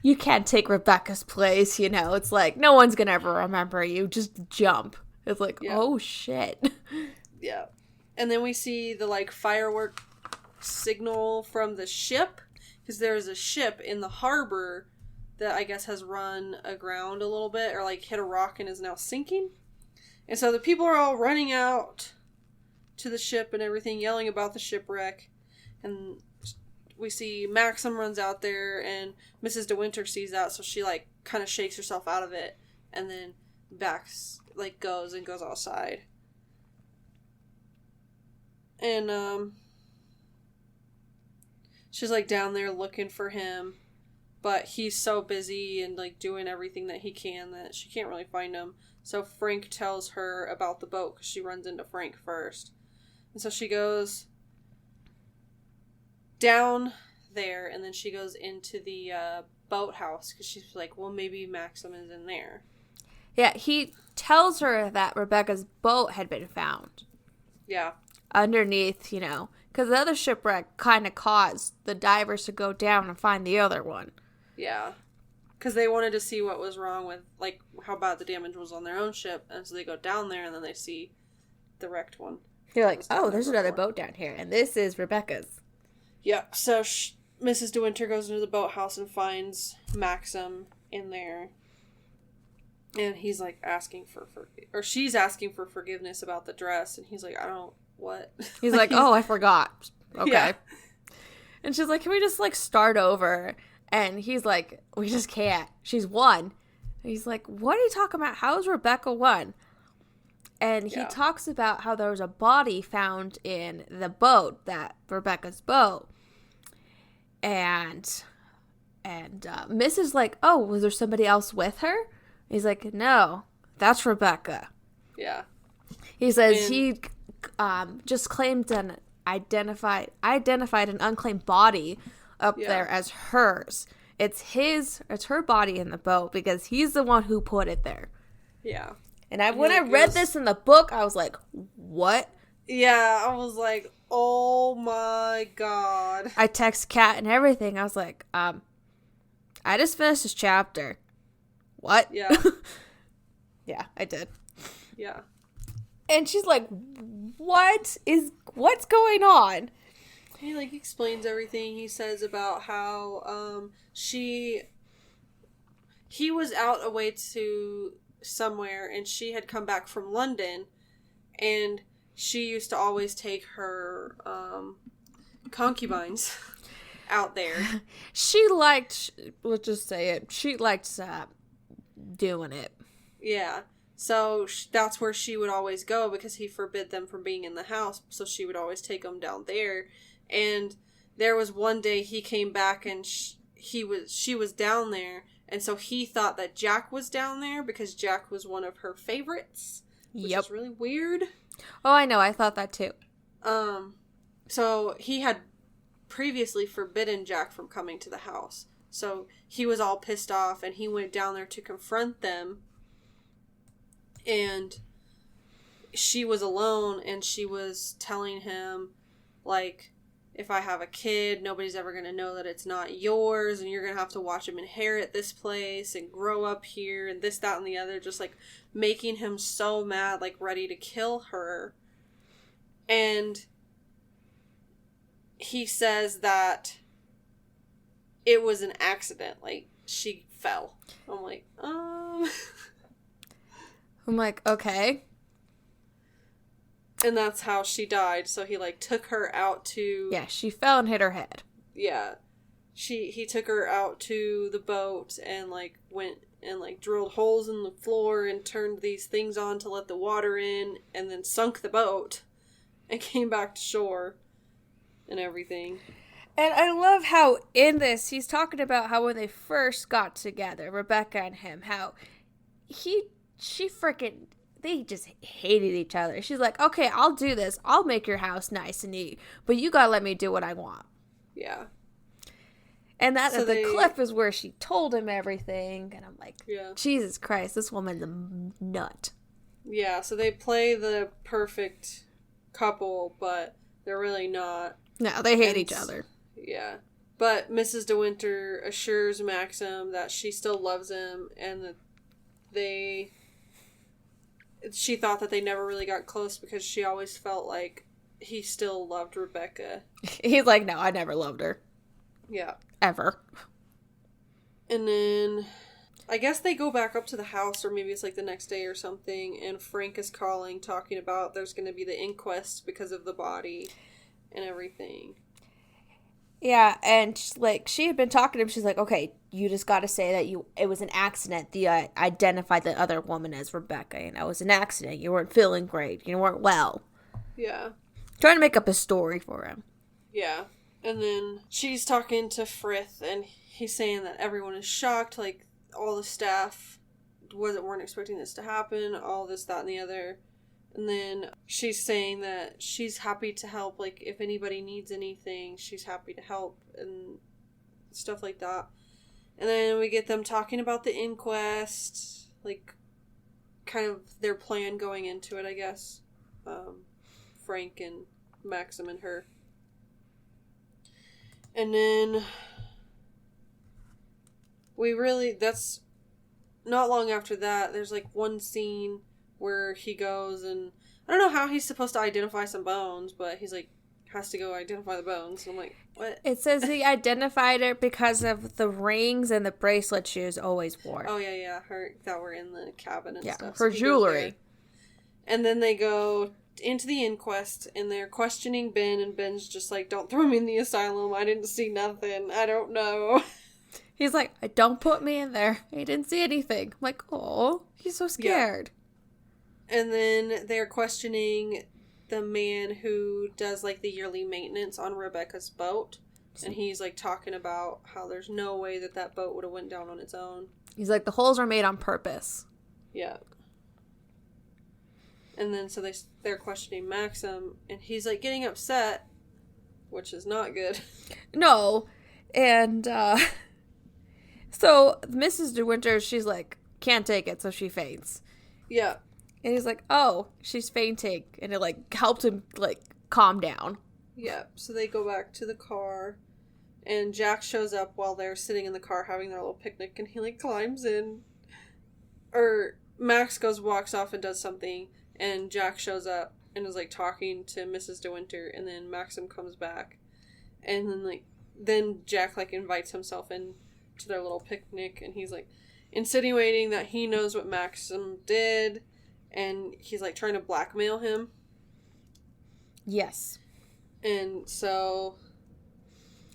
You can't take Rebecca's place, you know. It's like, no one's going to ever remember you. Just jump. It's like, oh, shit. Yeah. And then we see the, like, firework signal from the ship. Because there's a ship in the harbor that I guess has run aground a little bit. Or, like, hit a rock and is now sinking. And so the people are all running out to the ship and everything, yelling about the shipwreck. And... we see Maxim runs out there, and Mrs. De Winter sees that, so she, like, kind of shakes herself out of it, and then goes outside. And, she's, like, down there looking for him, but he's so busy and, like, doing everything that he can that she can't really find him. So Frank tells her about the boat, because she runs into Frank first. And so she goes... down there, and then she goes into the boathouse because she's like, well, maybe Maxim is in there. Yeah, he tells her that Rebecca's boat had been found. Yeah. Underneath, you know, because the other shipwreck kind of caused the divers to go down and find the other one. Yeah. Because they wanted to see what was wrong with, like, how bad the damage was on their own ship, and so they go down there, and then they see the wrecked one. You're like, oh, there's another boat down here, and this is Rebecca's. Yeah, so Mrs. De Winter goes into the boathouse and finds Maxim in there. And he's, like, she's asking for forgiveness about the dress. And he's like, what? He's like, oh, I forgot. Okay. Yeah. And she's like, can we just, like, start over? And he's like, we just can't. She's won. And he's like, what are you talking about? How's Rebecca won? And he talks about how there was a body found in the boat, Rebecca's boat. And And Miss is like, oh, was there somebody else with her? He's like, no, that's Rebecca. Yeah. He says he just claimed an identified an unclaimed body up there as hers. It's her body in the boat because he's the one who put it there. Yeah. And when I read this in the book, I was like, what? Yeah, I was like, oh my god. I text Kat and everything. I was like, I just finished this chapter. What? Yeah. Yeah, I did. Yeah. And she's like, what's going on? He like explains everything. He says about how he was out away to somewhere and she had come back from London, and she used to always take her concubines out there. She liked, let's just say it, she liked doing it. Yeah. So that's where she would always go because he forbid them from being in the house. So she would always take them down there. And there was one day he came back and she was down there. And so he thought that Jack was down there because Jack was one of her favorites. Which is really weird. Oh, I know. I thought that too. So he had previously forbidden Jack from coming to the house. So he was all pissed off and he went down there to confront them. And she was alone and she was telling him, like, if I have a kid, nobody's ever going to know that it's not yours, and you're going to have to watch him inherit this place and grow up here and this, that, and the other, just, like, making him so mad, like, ready to kill her. And he says that it was an accident, like, she fell. I'm like, I'm like, okay. And that's how she died. So he, like, took her out to... Yeah, she fell and hit her head. Yeah. He took her out to the boat and, like, went and, like, drilled holes in the floor and turned these things on to let the water in and then sunk the boat and came back to shore and everything. And I love how in this, he's talking about how when they first got together, Rebecca and him, how they just hated each other. She's like, okay, I'll do this. I'll make your house nice and neat, but you gotta let me do what I want. Yeah. And that at the cliff is where she told him everything. And I'm like, yeah. Jesus Christ, this woman's a nut. Yeah, so they play the perfect couple, but they're really not. No, they hate each other. Yeah. But Mrs. De Winter assures Maxim that she still loves him and that she thought that they never really got close because she always felt like he still loved Rebecca. He's like, no, I never loved her. Yeah. Ever. And then I guess they go back up to the house, or maybe it's like the next day or something, and Frank is calling, talking about there's going to be the inquest because of the body and everything. Yeah, and she had been talking to him. She's like, okay, you just got to say that it was an accident. The identified the other woman as Rebecca, and it was an accident. You weren't feeling great. You weren't well. Yeah. Trying to make up a story for him. Yeah. And then she's talking to Frith, and he's saying that everyone is shocked. Like, all the staff weren't expecting this to happen. All this, that, and the other. And then she's saying that she's happy to help. Like, if anybody needs anything, she's happy to help and stuff like that. And then we get them talking about the inquest. Like, kind of their plan going into it, I guess. Frank and Maxim and her. And then that's not long after that. There's like one scene where he goes and I don't know how he's supposed to identify some bones, but he's like has to go identify the bones. And I'm like, what? It says he identified her because of the rings and the bracelet she was always wore. Oh yeah, her that were in the cabin and stuff. Her jewelry. And then they go into the inquest and they're questioning Ben, and Ben's just like, don't throw me in the asylum. I didn't see nothing. I don't know. He's like, don't put me in there. I didn't see anything. I'm like, oh, he's so scared. Yeah. And then they're questioning the man who does like the yearly maintenance on Rebecca's boat. And he's, like, talking about how there's no way that boat would have went down on its own. He's like, the holes are made on purpose. Yeah. And then so they're questioning Maxim, and he's, like, getting upset, which is not good. No. And, so Mrs. De Winter, she's like, can't take it, so she faints. Yeah. And he's like, oh, she's fainting. And it, like, helped him, like, calm down. Yeah. So they go back to the car, and Jack shows up while they're sitting in the car having their little picnic, and he, like, climbs in. Or Max walks off and does something, and Jack shows up and is, like, talking to Mrs. De Winter, and then Maxim comes back. And then Jack, like, invites himself in to their little picnic, and he's, like, insinuating that he knows what Maxim did, and he's, like, trying to blackmail him. Yes. And so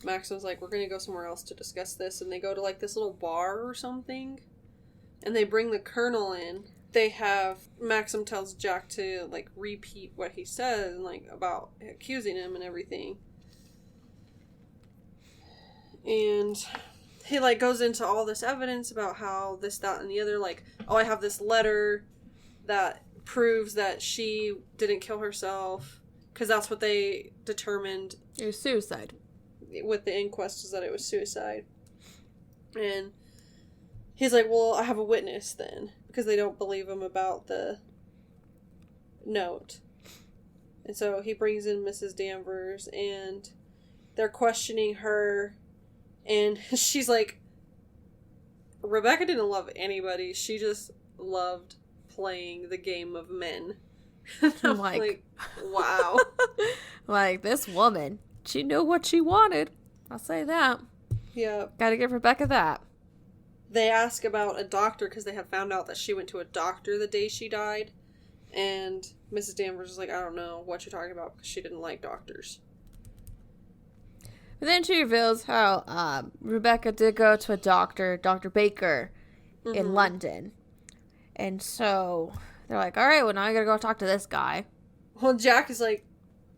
Maxim's like, we're gonna go somewhere else to discuss this, and they go to, like, this little bar or something, and they bring the Colonel in. Maxim tells Jack to, like, repeat what he says, and, like, about accusing him and everything. And he, like, goes into all this evidence about how this, that, and the other, like, oh, I have this letter that proves that she didn't kill herself, because that's what they determined. It was suicide. With the inquest, is that it was suicide. And he's like, well, I have a witness then, because they don't believe him about the note. And so he brings in Mrs. Danvers, and they're questioning her, and she's like, Rebecca didn't love anybody, she just loved playing the game of men. I'm like, wow. Like, this woman, she knew what she wanted. I'll say that. Yeah. Gotta give Rebecca that. They ask about a doctor, because they had found out that she went to a doctor the day she died. And Mrs. Danvers is like, I don't know what you're talking about, because she didn't like doctors. But then she reveals how Rebecca did go to a doctor, Dr. Baker, in London. And so they're like, all right, well, now I gotta go talk to this guy. Well, Jack is like,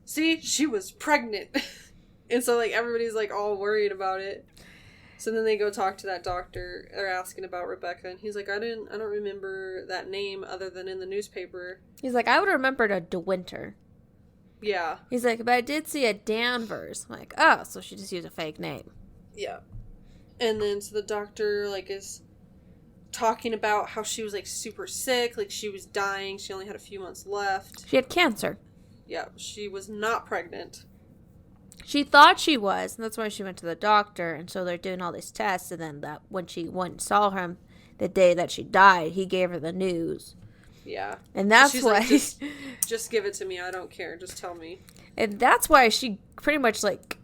see, she was pregnant. And so, like, everybody's, like, all worried about it. So then they go talk to that doctor. They're asking about Rebecca, and he's like, I don't remember that name other than in the newspaper. He's like, I would have remembered a De Winter. Yeah. He's like, but I did see a Danvers. I'm like, oh, so she just used a fake name. Yeah. And then, so the doctor, like, is talking about how she was, like, super sick, like, she was dying, she only had a few months left. She had cancer. Yeah, she was not pregnant. She thought she was, and that's why she went to the doctor, and so they're doing all these tests, and then that when she went and saw him the day that she died, he gave her the news. Yeah. And that's she's why... like, just give it to me, I don't care, just tell me. And that's why she pretty much, like,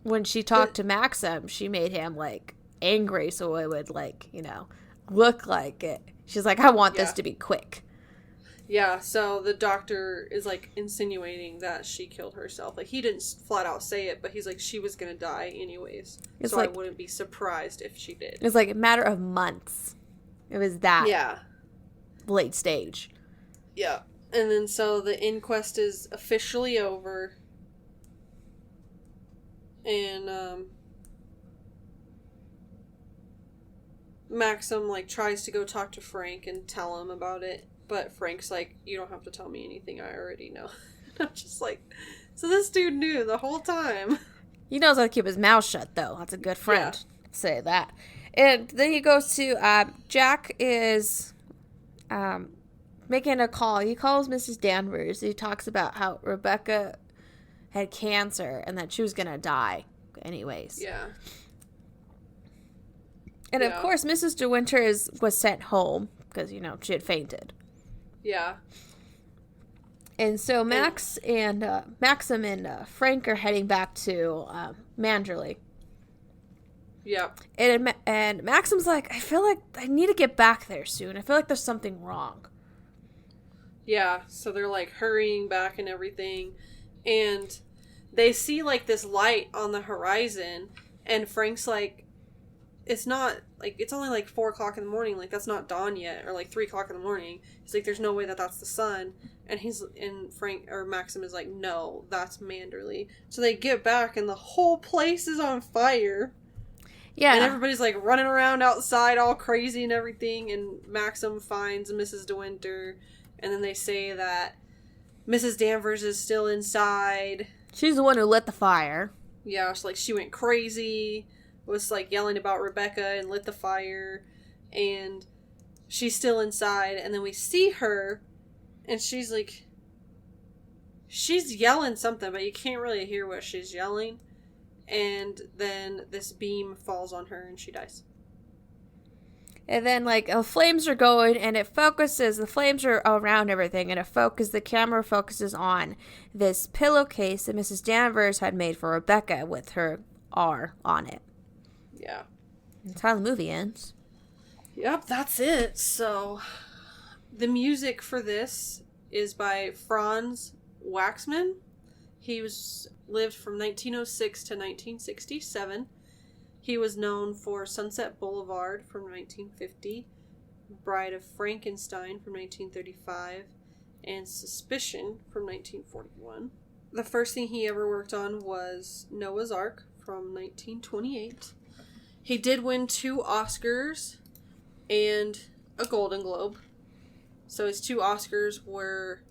when she talked to Maxim, she made him, like, angry, so it would, like, you know, look like it. She's like, I want this to be quick. Yeah, so the doctor is, like, insinuating that she killed herself. Like, he didn't flat out say it, but he's like, she was gonna die anyways. It's so like, I wouldn't be surprised if she did. It's like a matter of months. It was that late stage. Yeah. And then so the inquest is officially over. And, Maxim, like, tries to go talk to Frank and tell him about it. But Frank's like, you don't have to tell me anything, I already know. I'm just like, so this dude knew the whole time. He knows how to keep his mouth shut, though. That's a good friend. Yeah. Say that. And then he goes to, Jack is making a call. He calls Mrs. Danvers. He talks about how Rebecca had cancer and that she was going to die anyways. Yeah. And of course, Mrs. De Winter was sent home because, you know, she had fainted. Yeah. And so Maxim and Frank are heading back to Manderley. Yeah. And Maxim's like, I feel like I need to get back there soon. I feel like there's something wrong. Yeah, so they're, like, hurrying back and everything. And they see, like, this light on the horizon. And Frank's like, it's not, like, it's only, like, 4 o'clock in the morning. Like, that's not dawn yet. Or, like, 3 o'clock in the morning. He's like, there's no way that that's the sun. And Maxim is like, no, that's Manderley. So they get back, and the whole place is on fire. Yeah. And everybody's, like, running around outside all crazy and everything. And Maxim finds Mrs. De Winter. And then they say that Mrs. Danvers is still inside. She's the one who lit the fire. Yeah, it's like, she went crazy. Was, like, yelling about Rebecca and lit the fire, and she's still inside, and then we see her, and she's, like, she's yelling something, but you can't really hear what she's yelling, and then this beam falls on her, and she dies. And then, like, flames are going, and it focuses, the flames are around everything, and the camera focuses on this pillowcase that Mrs. Danvers had made for Rebecca with her R on it. Yeah. That's how the movie ends. Yep, that's it. So, the music for this is by Franz Waxman. He lived from 1906 to 1967. He was known for Sunset Boulevard from 1950, Bride of Frankenstein from 1935, and Suspicion from 1941. The first thing he ever worked on was Noah's Ark from 1928. He did win 2 Oscars and a Golden Globe. So his 2 Oscars were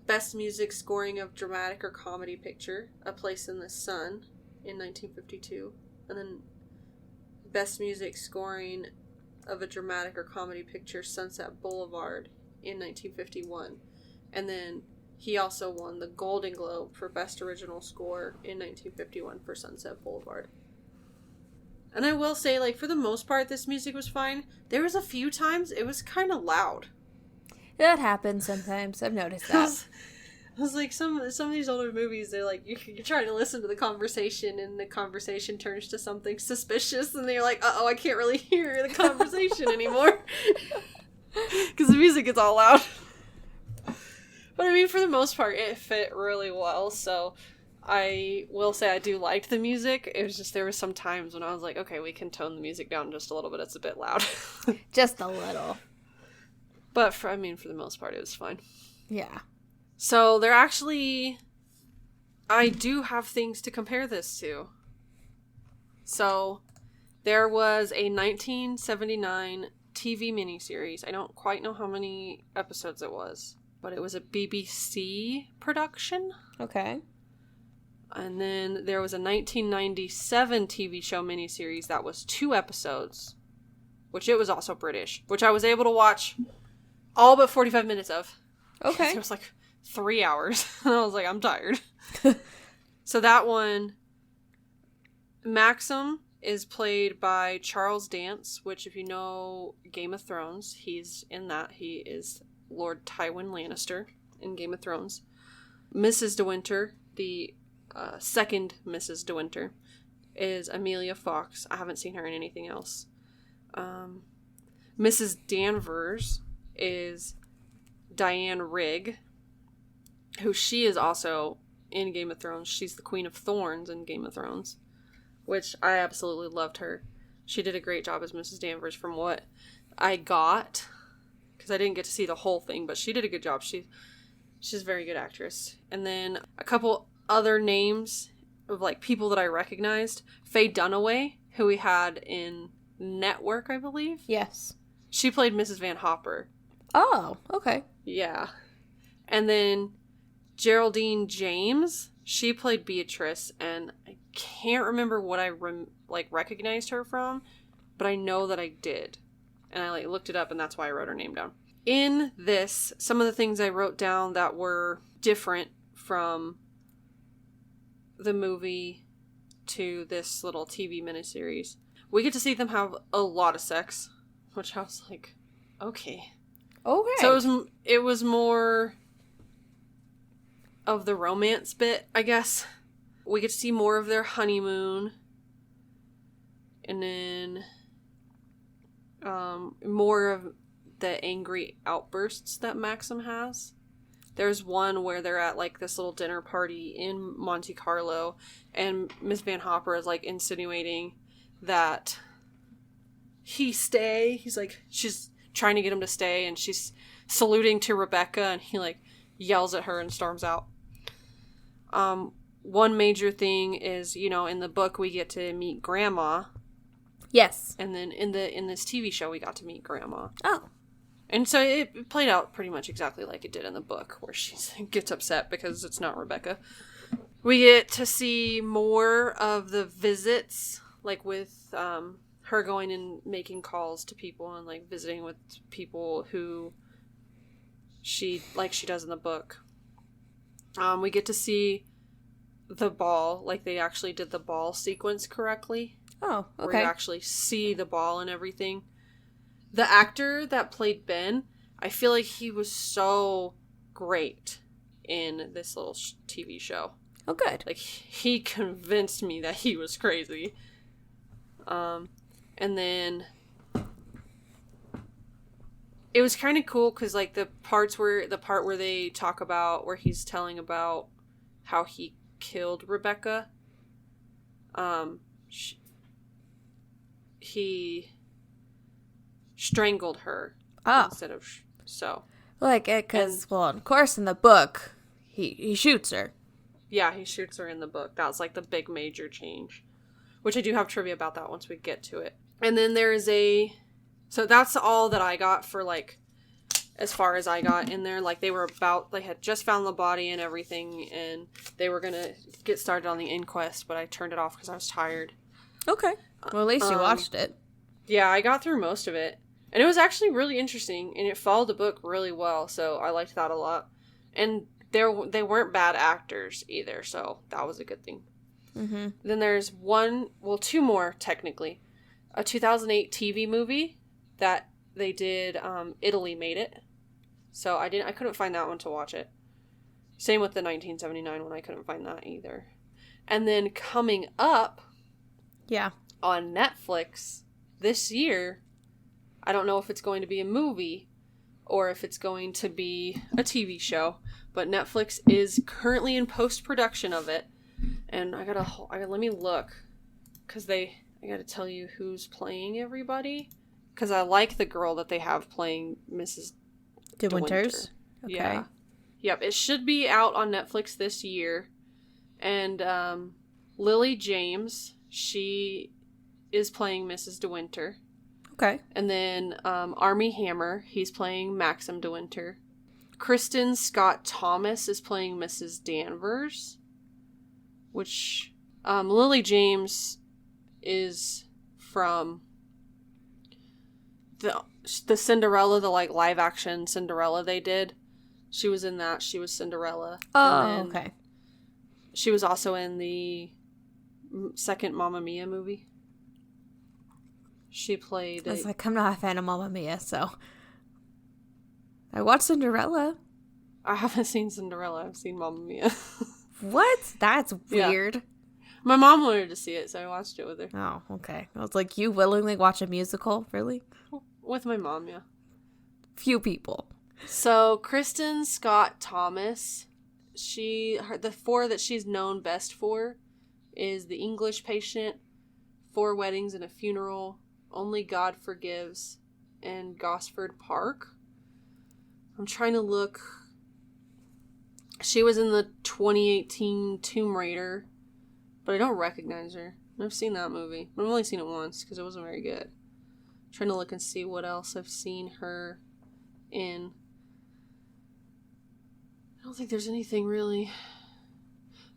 Best Music Scoring of Dramatic or Comedy Picture, A Place in the Sun, in 1952. And then Best Music Scoring of a Dramatic or Comedy Picture, Sunset Boulevard, in 1951. And then he also won the Golden Globe for Best Original Score in 1951 for Sunset Boulevard. And I will say, like, for the most part, this music was fine. There was a few times it was kind of loud. That happens sometimes. I've noticed that. I was like, some of these older movies, they're like, you're trying to listen to the conversation, and the conversation turns to something suspicious, and they're like, uh-oh, I can't really hear the conversation anymore. Because the music gets all loud. But I mean, for the most part, it fit really well, so I will say I do like the music. It was just, there was some times when I was like, okay, we can tone the music down just a little bit. It's a bit loud. Just a little. But for the most part, it was fine. Yeah. So I do have things to compare this to. So there was a 1979 TV miniseries. I don't quite know how many episodes it was, but it was a BBC production. Okay. And then there was a 1997 TV show miniseries that was 2 episodes, which it was also British, which I was able to watch all but 45 minutes of. Okay. It was like 3 hours. And I was like, I'm tired. So that one, Maxim is played by Charles Dance, which if you know Game of Thrones, he's in that. He is Lord Tywin Lannister in Game of Thrones. Mrs. De Winter, the second Mrs. De Winter, is Amelia Fox. I haven't seen her in anything else. Mrs. Danvers is Diane Rigg, who she is also in Game of Thrones. She's the Queen of Thorns in Game of Thrones, which I absolutely loved her. She did a great job as Mrs. Danvers from what I got, because I didn't get to see the whole thing, but she did a good job. She's a very good actress. And then a couple other names of like people that I recognized. Faye Dunaway, who we had in Network, I believe. Yes. She played Mrs. Van Hopper. Oh, okay. Yeah. And then Geraldine James, she played Beatrice, and I can't remember what I recognized her from, but I know that I did. And I looked it up, and that's why I wrote her name down. In this, some of the things I wrote down that were different from the movie to this little TV miniseries. We get to see them have a lot of sex, which I was like, okay. Okay. So it was more of the romance bit, I guess. We get to see more of their honeymoon. And then more of the angry outbursts that Maxim has. There's one where they're at this little dinner party in Monte Carlo, and Miss Van Hopper is insinuating that he's like, she's trying to get him to stay, and she's saluting to Rebecca, and he like yells at her and storms out. One major thing is, you know, in the book we get to meet Grandma. Yes. And then in this TV show we got to meet Grandma. Oh. And so it played out pretty much exactly like it did in the book, where she gets upset because it's not Rebecca. We get to see more of the visits, like with her going and making calls to people and like visiting with people who she does in the book. We get to see the ball, like they actually did the ball sequence correctly. Oh, okay. Where you actually see the ball and everything. The actor that played Ben, I feel like he was so great in this little TV show. Oh, good. Like, he convinced me that he was crazy. And then it was kind of cool because, like, the part where they talk about, where he's telling about how he killed Rebecca, he strangled her instead of so. Like, because, well, of course, in the book, he shoots her. Yeah, he shoots her in the book. That was, like, the big major change. Which I do have trivia about that once we get to it. And then there is so that's all that I got for, like, as far as I got in there. Like, they had just found the body and everything, and they were gonna get started on the inquest, but I turned it off because I was tired. Okay. Well, at least you watched it. Yeah, I got through most of it. And it was actually really interesting, and it followed the book really well, so I liked that a lot. And they weren't bad actors either, so that was a good thing. Mm-hmm. Then there's two more, technically. A 2008 TV movie that they did, Italy made it. So I couldn't find that one to watch it. Same with the 1979 one, I couldn't find that either. And then coming up... Yeah. On Netflix this year, I don't know if it's going to be a movie or if it's going to be a TV show, but Netflix is currently in post-production of it, and I gotta let me look, because I gotta tell you who's playing everybody, because I like the girl that they have playing Mrs. De Winters. Okay. Yeah. Yep, it should be out on Netflix this year, and Lily James, she is playing Mrs. De Winter. Okay. And then Armie Hammer, he's playing Maxim De Winter. Kristen Scott Thomas is playing Mrs. Danvers. Which Lily James is from the Cinderella, the like live action Cinderella they did. She was in that. She was Cinderella. Oh, okay. She was also in the second Mamma Mia movie. She played... I was like, I'm not a fan of Mamma Mia, so... I watched Cinderella. I haven't seen Cinderella. I've seen Mamma Mia. What? That's weird. Yeah. My mom wanted to see it, so I watched it with her. Oh, okay. I was like, you willingly watch a musical? Really? With my mom, yeah. Few people. So, Kristen Scott Thomas, the four that she's known best for is The English Patient, 4 Weddings and a Funeral, Only God Forgives, and Gosford Park. I'm trying to look. She was in the 2018 Tomb Raider, but I don't recognize her. I've seen that movie. I've only seen it once because it wasn't very good. I'm trying to look and see what else I've seen her in. I don't think there's anything really.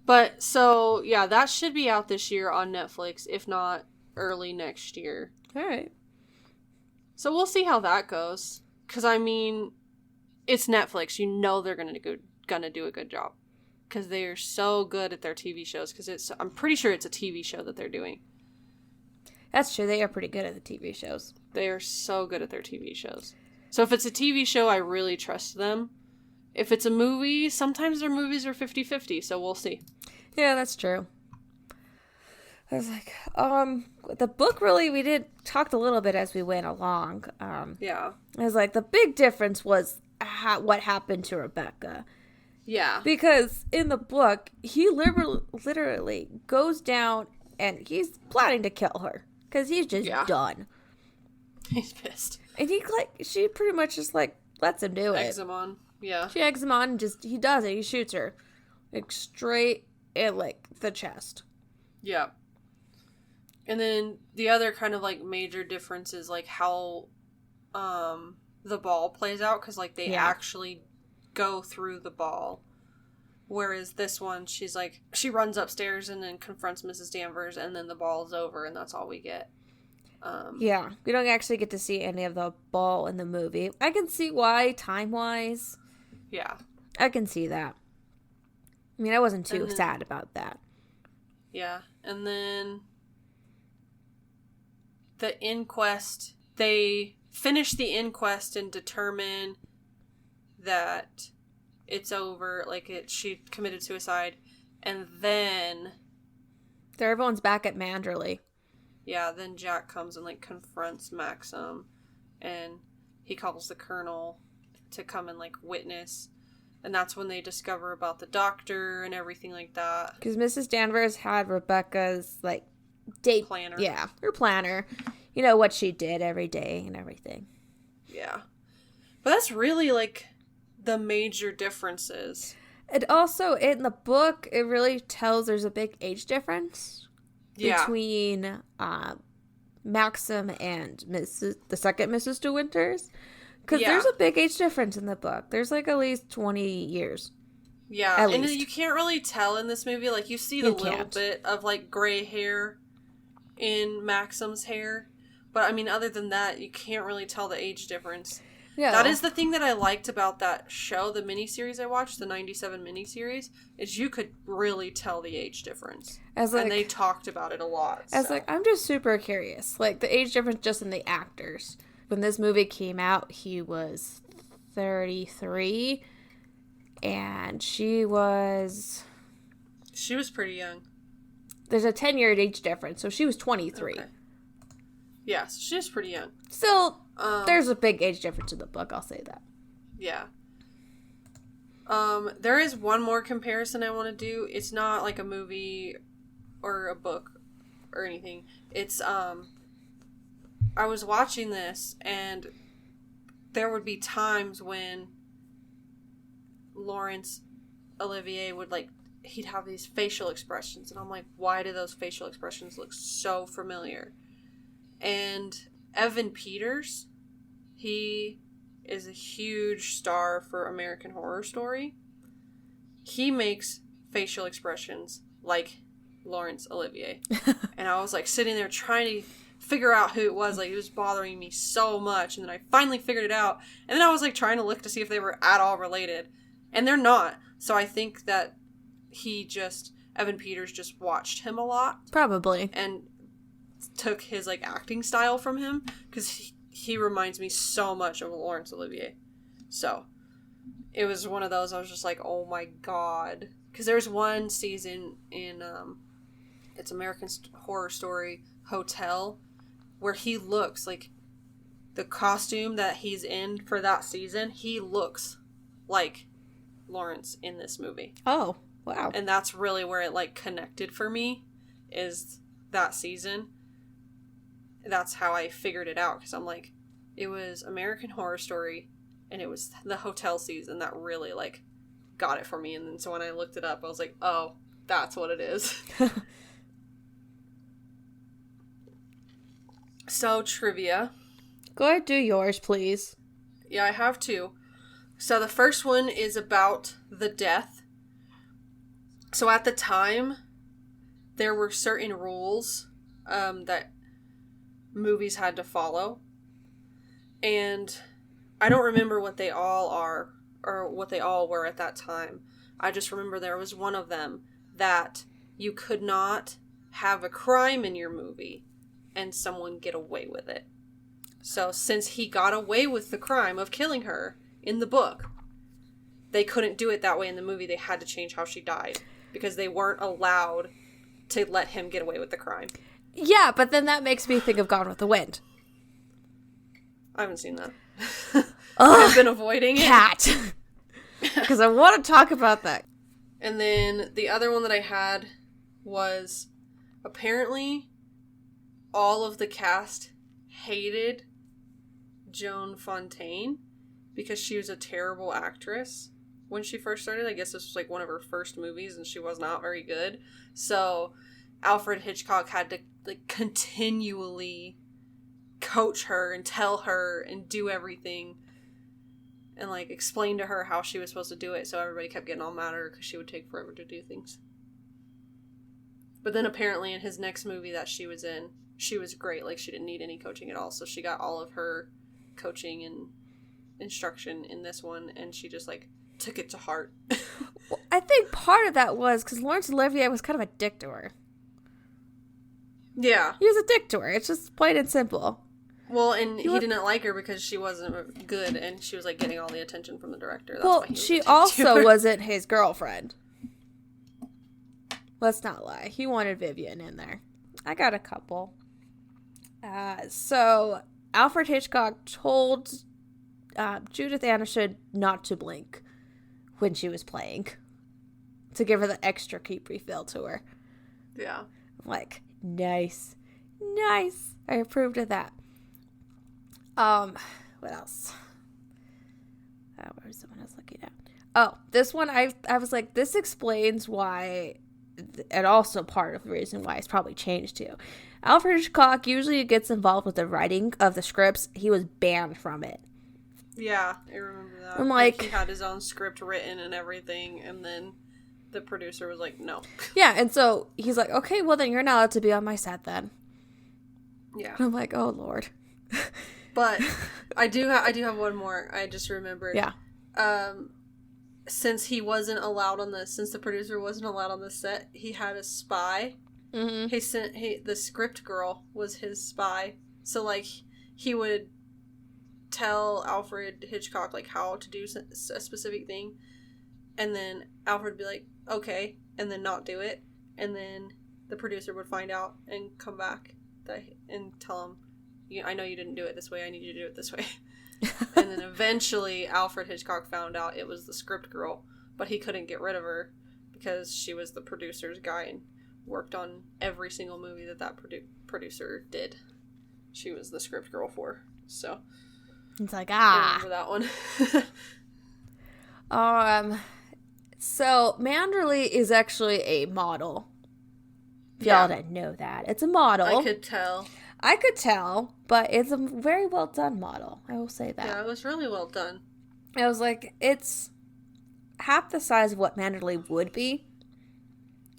But, so, yeah, that should be out this year on Netflix, if not early next year. All right. So we'll see how that goes. Because, I mean, it's Netflix. You know they're going to do a good job. Because they are so good at their TV shows. Because I'm pretty sure it's a TV show that they're doing. That's true. They are pretty good at the TV shows. They are so good at their TV shows. So if it's a TV show, I really trust them. If it's a movie, sometimes their movies are 50-50, so we'll see. Yeah, that's true. I was like, the book really, we talked a little bit as we went along. Yeah. I was like, the big difference was what happened to Rebecca. Yeah. Because in the book, he literally goes down and he's planning to kill her. Because he's just done. He's pissed. And she pretty much just, like, lets him do it. Eggs him on. Yeah. She eggs him on and he does it. He shoots her. Like, straight in, like, the chest. Yeah. And then the other kind of, like, major difference is, like, how the ball plays out. Because, like, they actually go through the ball. Whereas this one, she's like, she runs upstairs and then confronts Mrs. Danvers, and then the ball's over, and that's all we get. Yeah, we don't actually get to see any of the ball in the movie. I can see why, time-wise. Yeah. I can see that. I mean, I wasn't too sad about that. Yeah, and then the inquest, they finish the inquest and determine that it's over, like, she committed suicide, and then... Everyone's back at Manderley. Yeah, then Jack comes and, like, confronts Maxim, and he calls the colonel to come and, like, witness, and that's when they discover about the doctor and everything like that. Because Mrs. Danvers had Rebecca's, like, date... Planner. Yeah, her planner. You know, what she did every day and everything. Yeah. But that's really, like... the major differences. And also, in the book, it really tells there's a big age difference between Maxim and the second Mrs. De Winters. Because there's a big age difference in the book. There's, like, at least 20 years. Yeah, and you can't really tell in this movie. Like, you see the little bit of, like, gray hair in Maxim's hair. But, I mean, other than that, you can't really tell the age difference. Yeah. That is the thing that I liked about that show, the miniseries I watched, the 97 miniseries, is you could really tell the age difference. And they talked about it a lot. I'm just super curious. Like, the age difference just in the actors. When this movie came out, he was 33, and she was pretty young. There's a 10-year age difference, so she was 23. Okay. Yeah, so she was pretty young. Still... there's a big age difference in the book, I'll say that. Yeah. There is one more comparison I want to do. It's not like a movie or a book or anything. It's, I was watching this, and there would be times when Laurence Olivier would, like, he'd have these facial expressions, and I'm like, why do those facial expressions look so familiar? And Evan Peters, he is a huge star for American Horror Story. He makes facial expressions like Laurence Olivier. And I was, like, sitting there trying to figure out who it was. Like, it was bothering me so much. And then I finally figured it out. And then I was, like, trying to look to see if they were at all related. And they're not. So I think that Evan Peters just watched him a lot. Probably. And took his, like, acting style from him, because he reminds me so much of Laurence Olivier. So it was one of those, I was just like, oh my god, because there's one season in it's American Horror Story Hotel where he looks like the costume that he's in for that season, he looks like Laurence in this movie. Oh, wow. And that's really where it, like, connected for me, is that season. That's how I figured it out, because I'm like, it was American Horror Story, and it was the hotel season that really, like, got it for me. And then so when I looked it up, I was like, oh, that's what it is. So, trivia. Go ahead, do yours, please. Yeah, I have two. So the first one is about the death. So at the time, there were certain rules that movies had to follow. And I don't remember what they all are, or what they all were at that time. I just remember there was one of them that you could not have a crime in your movie and someone get away with it. So since he got away with the crime of killing her in the book, they couldn't do it that way in the movie. They had to change how she died because they weren't allowed to let him get away with the crime. Yeah, but then that makes me think of Gone with the Wind. I haven't seen that. I've been avoiding it. Cat. Because I want to talk about that. And then the other one that I had was, apparently all of the cast hated Joan Fontaine because she was a terrible actress when she first started. I guess this was like one of her first movies and she was not very good. So Alfred Hitchcock had to like continually coach her and tell her and do everything and like explain to her how she was supposed to do it. So everybody kept getting all mad at her because she would take forever to do things. But then apparently in his next movie that she was in, she was great. Like, she didn't need any coaching at all. So she got all of her coaching and instruction in this one, and she just, like, took it to heart. Well, I think part of that was because Laurence Olivier was kind of a dick to her. Yeah. He was a dick to her. It's just plain and simple. Well, and he didn't like her because she wasn't good, and she was, like, getting all the attention from the director. That's well, why he was she a dick to also her. wasn't his girlfriend. Let's not lie. He wanted Vivian in there. I got a couple. So, Alfred Hitchcock told Judith Anderson not to blink when she was playing. To give her the extra creepy feel to her. Yeah. I'm like, nice. Nice. I approved of that. What else? Where was someone else looking at? Oh, this one, I was like, this explains why, and also part of the reason why it's probably changed too. Alfred Hitchcock usually gets involved with the writing of the scripts. He was banned from it. Yeah, I remember that. I'm like, he had his own script written and everything, and then the producer was like, no. Yeah, and so he's like, okay, well then you're not allowed to be on my set then. Yeah. And I'm like, oh Lord. But I do have one more. I just remembered. Yeah. Since he wasn't allowed on since the producer wasn't allowed on the set, he had a spy. Mm-hmm. The script girl was his spy. So like he would tell Alfred Hitchcock like how to do a specific thing, and then Alfred would be like, okay, and then not do it, and then the producer would find out and come back and tell him, I know you didn't do it this way, I need you to do it this way. And then eventually Alfred Hitchcock found out it was the script girl, but he couldn't get rid of her because she was the producer's guy and worked on every single movie that producer did. She was the script girl for. So it's like, I remember that one. So Manderley is actually a model. If y'all didn't know that. It's a model. I could tell, but it's a very well done model. I will say that. Yeah, it was really well done. I was like, it's half the size of what Manderley would be.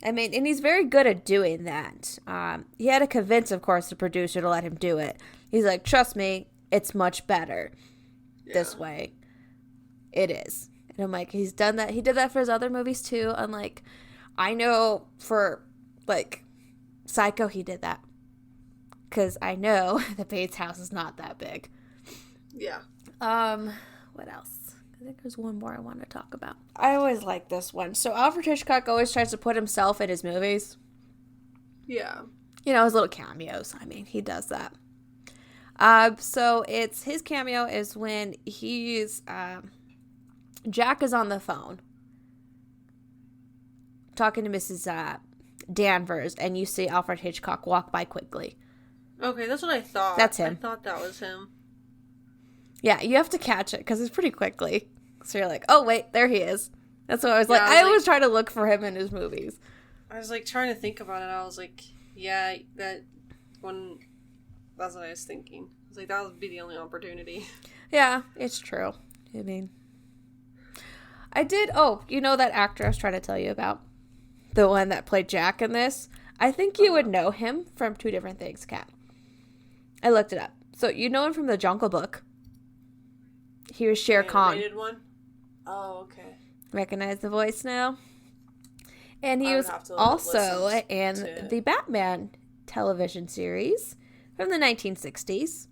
I mean, and he's very good at doing that. He had to convince, of course, the producer to let him do it. He's like, trust me, it's much better this way. It is. And I'm like, he's done that. He did that for his other movies, too. I'm like, I know for, like, Psycho, he did that. Because I know the Bates house is not that big. Yeah. What else? I think there's one more I want to talk about. I always like this one. So Alfred Hitchcock always tries to put himself in his movies. Yeah. You know, his little cameos. I mean, he does that. So it's his cameo is when he's Jack is on the phone talking to Mrs. Danvers, and you see Alfred Hitchcock walk by quickly. Okay, that's what I thought. That's him. I thought that was him. Yeah, you have to catch it because it's pretty quickly. So you're like, oh wait, there he is. That's what I was like. I always try to look for him in his movies. I was like trying to think about it. I was like, yeah, that's what I was thinking. I was like, that would be the only opportunity. Yeah, it's true. I mean, I did. Oh, you know that actor I was trying to tell you about, the one that played Jack in this. I think you would know him from two different things, Kat. I looked it up. So you know him from the Jungle Book. He was Shere Khan. Animated one? Oh, okay. Recognize the voice now? And he was also in the Batman television series from the 1960s.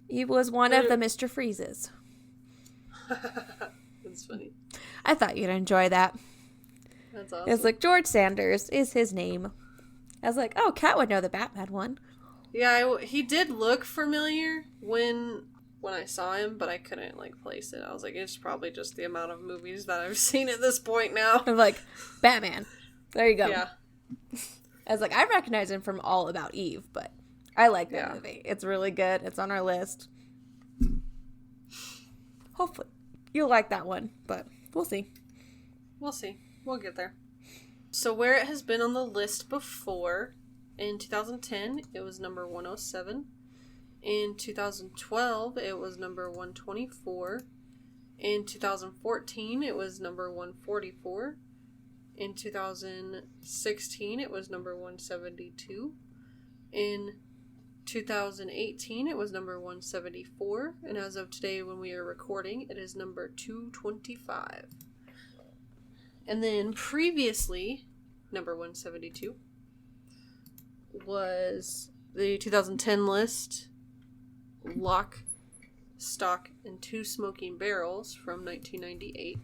He was one of the Mr. Freezes. That's funny. I thought you'd enjoy that. That's awesome. It's like George Sanders is his name. I was like, oh, Kat would know the Batman one. Yeah, he did look familiar when I saw him, but I couldn't, like, place it. I was like, it's probably just the amount of movies that I've seen at this point now. I'm like, Batman. There you go. Yeah. I was like, I recognize him from All About Eve, but I like that movie. It's really good. It's on our list. Hopefully you'll like that one, but we'll see. We'll see. We'll get there. So where it has been on the list before, in 2010, it was number 107. In 2012, it was number 124. In 2014, it was number 144. In 2016, it was number 172. In 2018, it was number 174. And as of today, when we are recording, it is number 225. And then previously, number 172 was the 2010 list, Lock, Stock, and Two Smoking Barrels from 1998.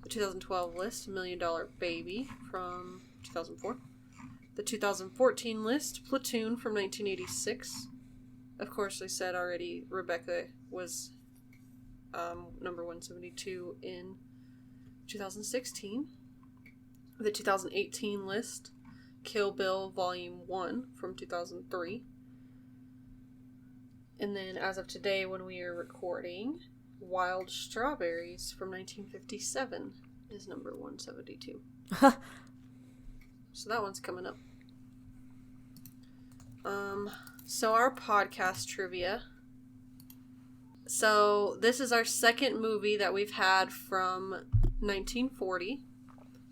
The 2012 list, $1 Million Baby from 2004. The 2014 list, Platoon from 1986. Of course, I said already, Rebecca was number 172 in 2016. The 2018 list, Kill Bill Volume 1 from 2003. And then as of today, when we are recording, Wild Strawberries from 1957 is number 172. So that one's coming up. So our podcast trivia. So this is our second movie that we've had from 1940.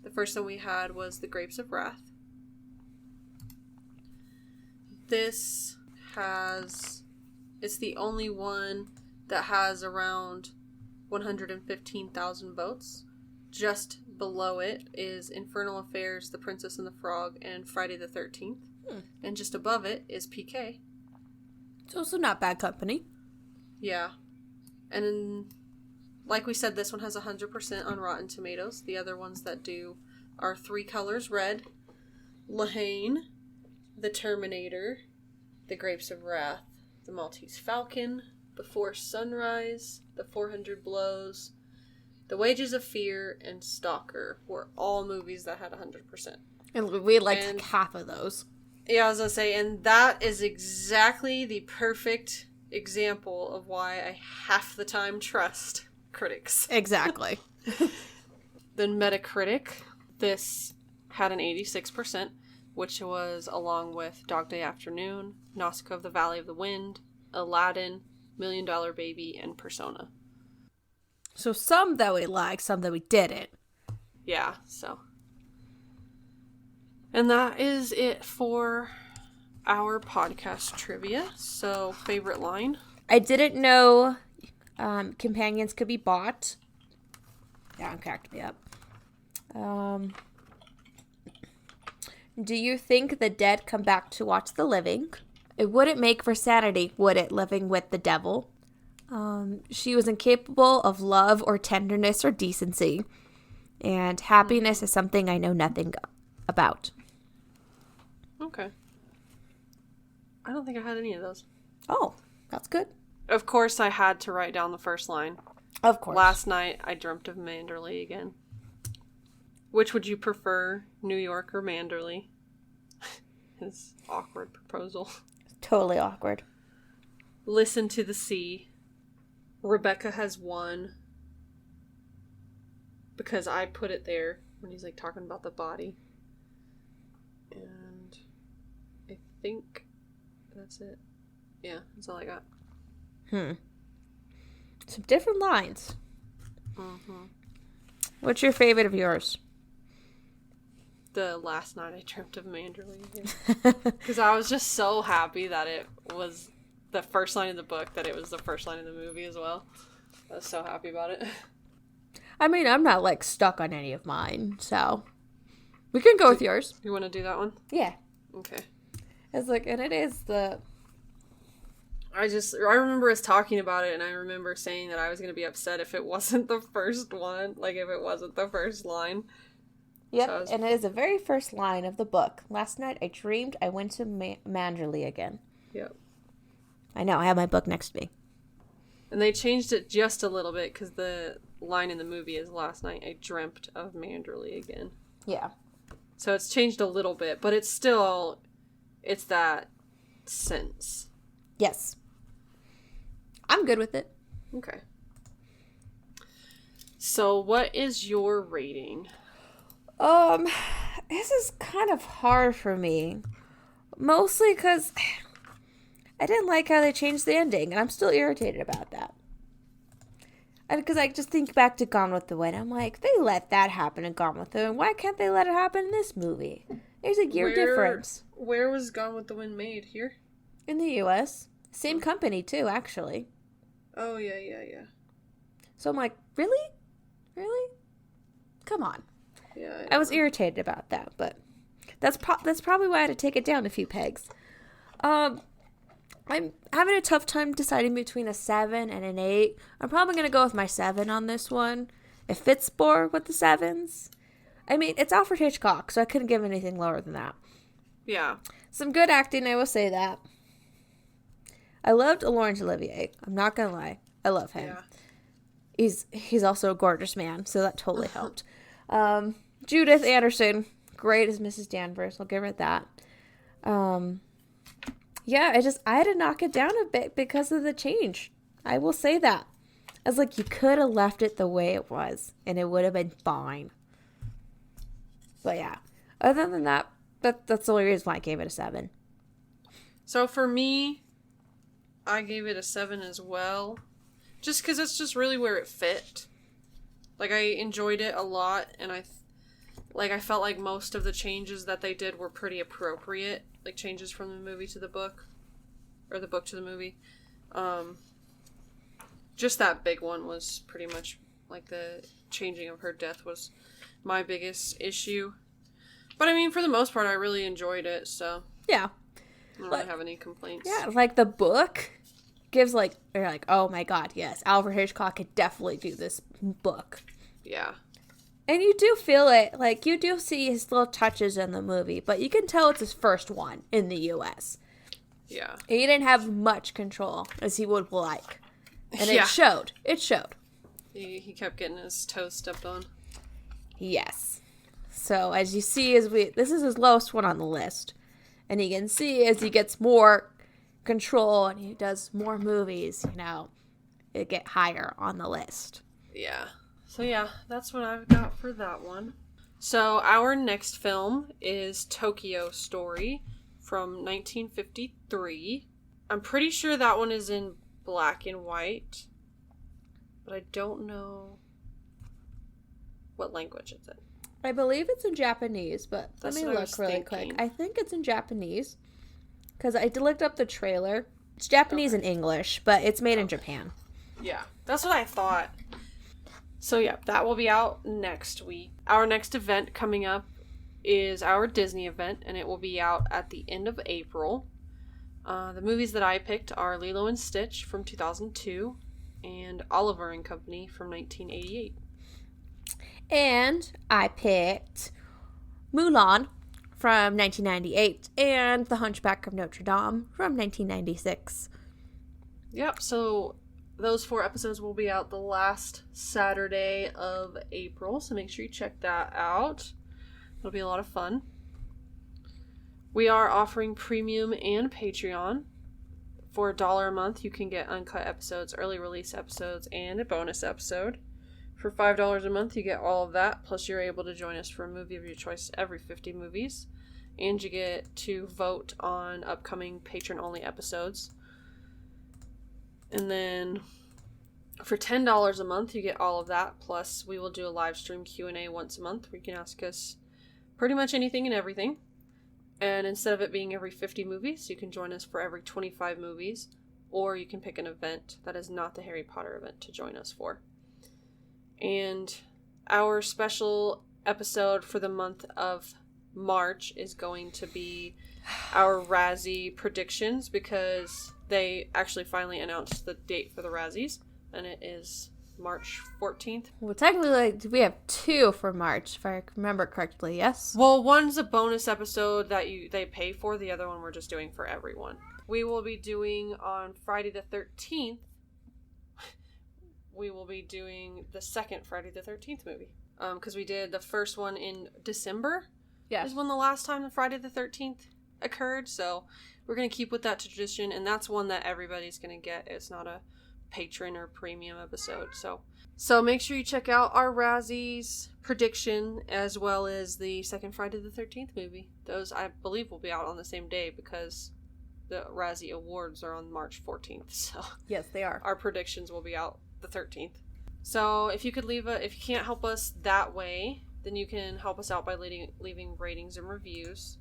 The first one we had was The Grapes of Wrath. It's the only one that has around 115,000 votes. Just below it is Infernal Affairs, The Princess and the Frog, and Friday the 13th. And just above it is PK. It's also not bad company. Yeah. And then, like we said, this one has 100% on Rotten Tomatoes. The other ones that do are Three Colors Red, Lahane, The Terminator, The Grapes of Wrath, The Maltese Falcon, Before Sunrise, The 400 Blows, The Wages of Fear, and Stalker were all movies that had 100%. And we liked half of those. Yeah, I was going to say, and that is exactly the perfect example of why I half the time trust critics. Exactly. Then Metacritic, this had an 86%, which was along with Dog Day Afternoon, Nausicaa of the Valley of the Wind, Aladdin, $1 Million Baby, and Persona. So some that we liked, some that we didn't. Yeah, so. And that is it for our podcast trivia. So, favorite line? I didn't know companions could be bought. Yeah, it cracked me up. Do you think the dead come back to watch the living? It wouldn't make for sanity, would it, living with the devil? She was incapable of love or tenderness or decency. And happiness is something I know nothing about. Okay. I don't think I had any of those. Oh, that's good. Of course, I had to write down the first line. Of course. Last night, I dreamt of Manderley again. Which would you prefer, New York or Manderley? His awkward proposal. Totally awkward. Listen to the sea. Rebecca has won. Because I put it there when he's like talking about the body. And I think that's it. Yeah, that's all I got. Some different lines. Mm-hmm. What's your favorite of yours? The last night I dreamt of Manderley again. Because I was just so happy that it was the first line of the book, that it was the first line of the movie as well. I was so happy about it. I mean, I'm not, like, stuck on any of mine, so we can go with yours. You want to do that one? Yeah. Okay. It's like, and it is the... I remember us talking about it, and I remember saying that I was going to be upset if it wasn't the first one, like if it wasn't the first line. Yep, so and it is the very first line of the book. Last night I dreamed I went to Manderley again. Yep. I know, I have my book next to me. And they changed it just a little bit, because the line in the movie is last night I dreamt of Manderley again. Yeah. So it's changed a little bit, but it's still, it's that sense. Yes. I'm good with it. Okay. So, what is your rating? This is kind of hard for me. Mostly because I didn't like how they changed the ending, and I'm still irritated about that. And because I just think back to Gone with the Wind, I'm like, they let that happen in Gone with the Wind. Why can't they let it happen in this movie? There's a year difference. Where was Gone with the Wind made? Here? In the U.S. Same company, too, actually. Oh, yeah. So I'm like, really? Really? Come on. Yeah. I was irritated about that, but that's probably why I had to take it down a few pegs. I'm having a tough time deciding between a 7 and an 8. I'm probably going to go with my 7 on this one. It fits more with the 7s. I mean, it's Alfred Hitchcock, so I couldn't give anything lower than that. Yeah. Some good acting, I will say that. I loved Laurence Olivier. I'm not going to lie. I love him. Yeah. He's also a gorgeous man, so that totally helped. Judith Anderson, great as Mrs. Danvers. I'll give her that. Yeah, I had to knock it down a bit because of the change. I will say that. I was like, you could have left it the way it was, and it would have been fine. But yeah, other than that, that's the only reason why I gave it a 7. So for me, I gave it a 7 as well. Just because it's just really where it fit. Like, I enjoyed it a lot, and I felt like most of the changes that they did were pretty appropriate. Like, changes from the movie to the book. Or the book to the movie. Just that big one was pretty much, like, the changing of her death was my biggest issue. But, I mean, for the most part, I really enjoyed it, so. Yeah. I don't really have any complaints. Yeah, like, the book gives, like, you're like, oh my god, yes, Alfred Hitchcock could definitely do this book. Yeah. And you do feel it, like, you do see his little touches in the movie, but you can tell it's his first one in the U.S. Yeah. And he didn't have much control, as he would like. And Yeah. it showed. It showed. He kept getting his toes stepped on. Yes. So, as you see, this is his lowest one on the list. And you can see as he gets more control and he does more movies, it get higher on the list. Yeah. So yeah, that's what I've got for that one. So our next film is Tokyo Story from 1953. I'm pretty sure that one is in black and white, but I don't know what language it's in. I believe it's in Japanese, but That's let me what I look was really thinking. quick. I think it's in Japanese because I looked up the trailer. It's Japanese and English, but it's made in Japan. Yeah, that's what I thought. So yeah, that will be out next week. Our next event coming up is our Disney event, and it will be out at the end of April. The movies that I picked are Lilo and Stitch from 2002 and Oliver and Company from 1988. And I picked Mulan from 1998 and The Hunchback of Notre Dame from 1996. Yep, so those 4 episodes will be out the last Saturday of April, so make sure you check that out. It'll be a lot of fun. We are offering premium and Patreon. For $1 a month, you can get uncut episodes, early release episodes, and a bonus episode. For $5 a month, you get all of that, plus you're able to join us for a movie of your choice every 50 movies. And you get to vote on upcoming patron-only episodes. And then for $10 a month, you get all of that, plus we will do a live stream Q&A once a month where you can ask us pretty much anything and everything. And instead of it being every 50 movies, you can join us for every 25 movies, or you can pick an event that is not the Harry Potter event to join us for. And our special episode for the month of March is going to be our Razzie predictions, because they actually finally announced the date for the Razzies, and it is March 14th. Well, technically, we have 2 for March, if I remember correctly, yes? Well, one's a bonus episode that they pay for. The other one we're just doing for everyone. We will be doing on Friday the 13th. We will be doing the second Friday the 13th movie. Because we did the first one in December. Yes. Is when the last time the Friday the 13th occurred. So we're going to keep with that tradition, and that's one that everybody's going to get. It's not a patron or premium episode. So make sure you check out our Razzies prediction, as well as the second Friday the 13th movie. Those, I believe, will be out on the same day because the Razzie Awards are on March 14th. So yes, they are. Our predictions will be out the 13th. So if you can't help us that way, then you can help us out by leaving ratings and reviews.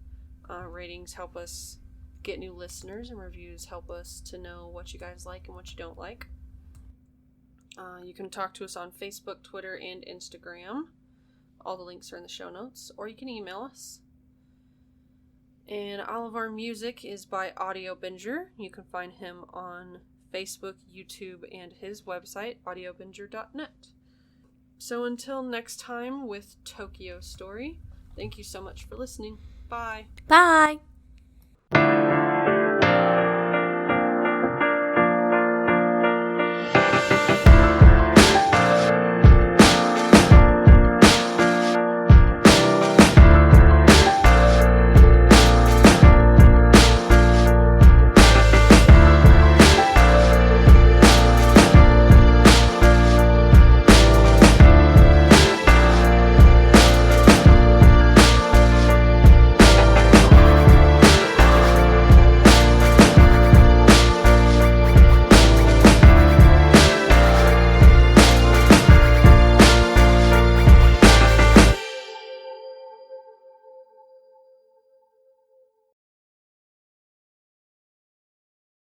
Ratings help us get new listeners, and reviews help us to know what you guys like and what you don't like. You can talk to us on Facebook, Twitter, and Instagram. All the links are in the show notes, or you can email us. And all of our music is by Audio Binger. You can find him on Facebook, YouTube, and his website, audiobinger.net. So until next time with Tokyo Story, thank you so much for listening. Bye. Bye.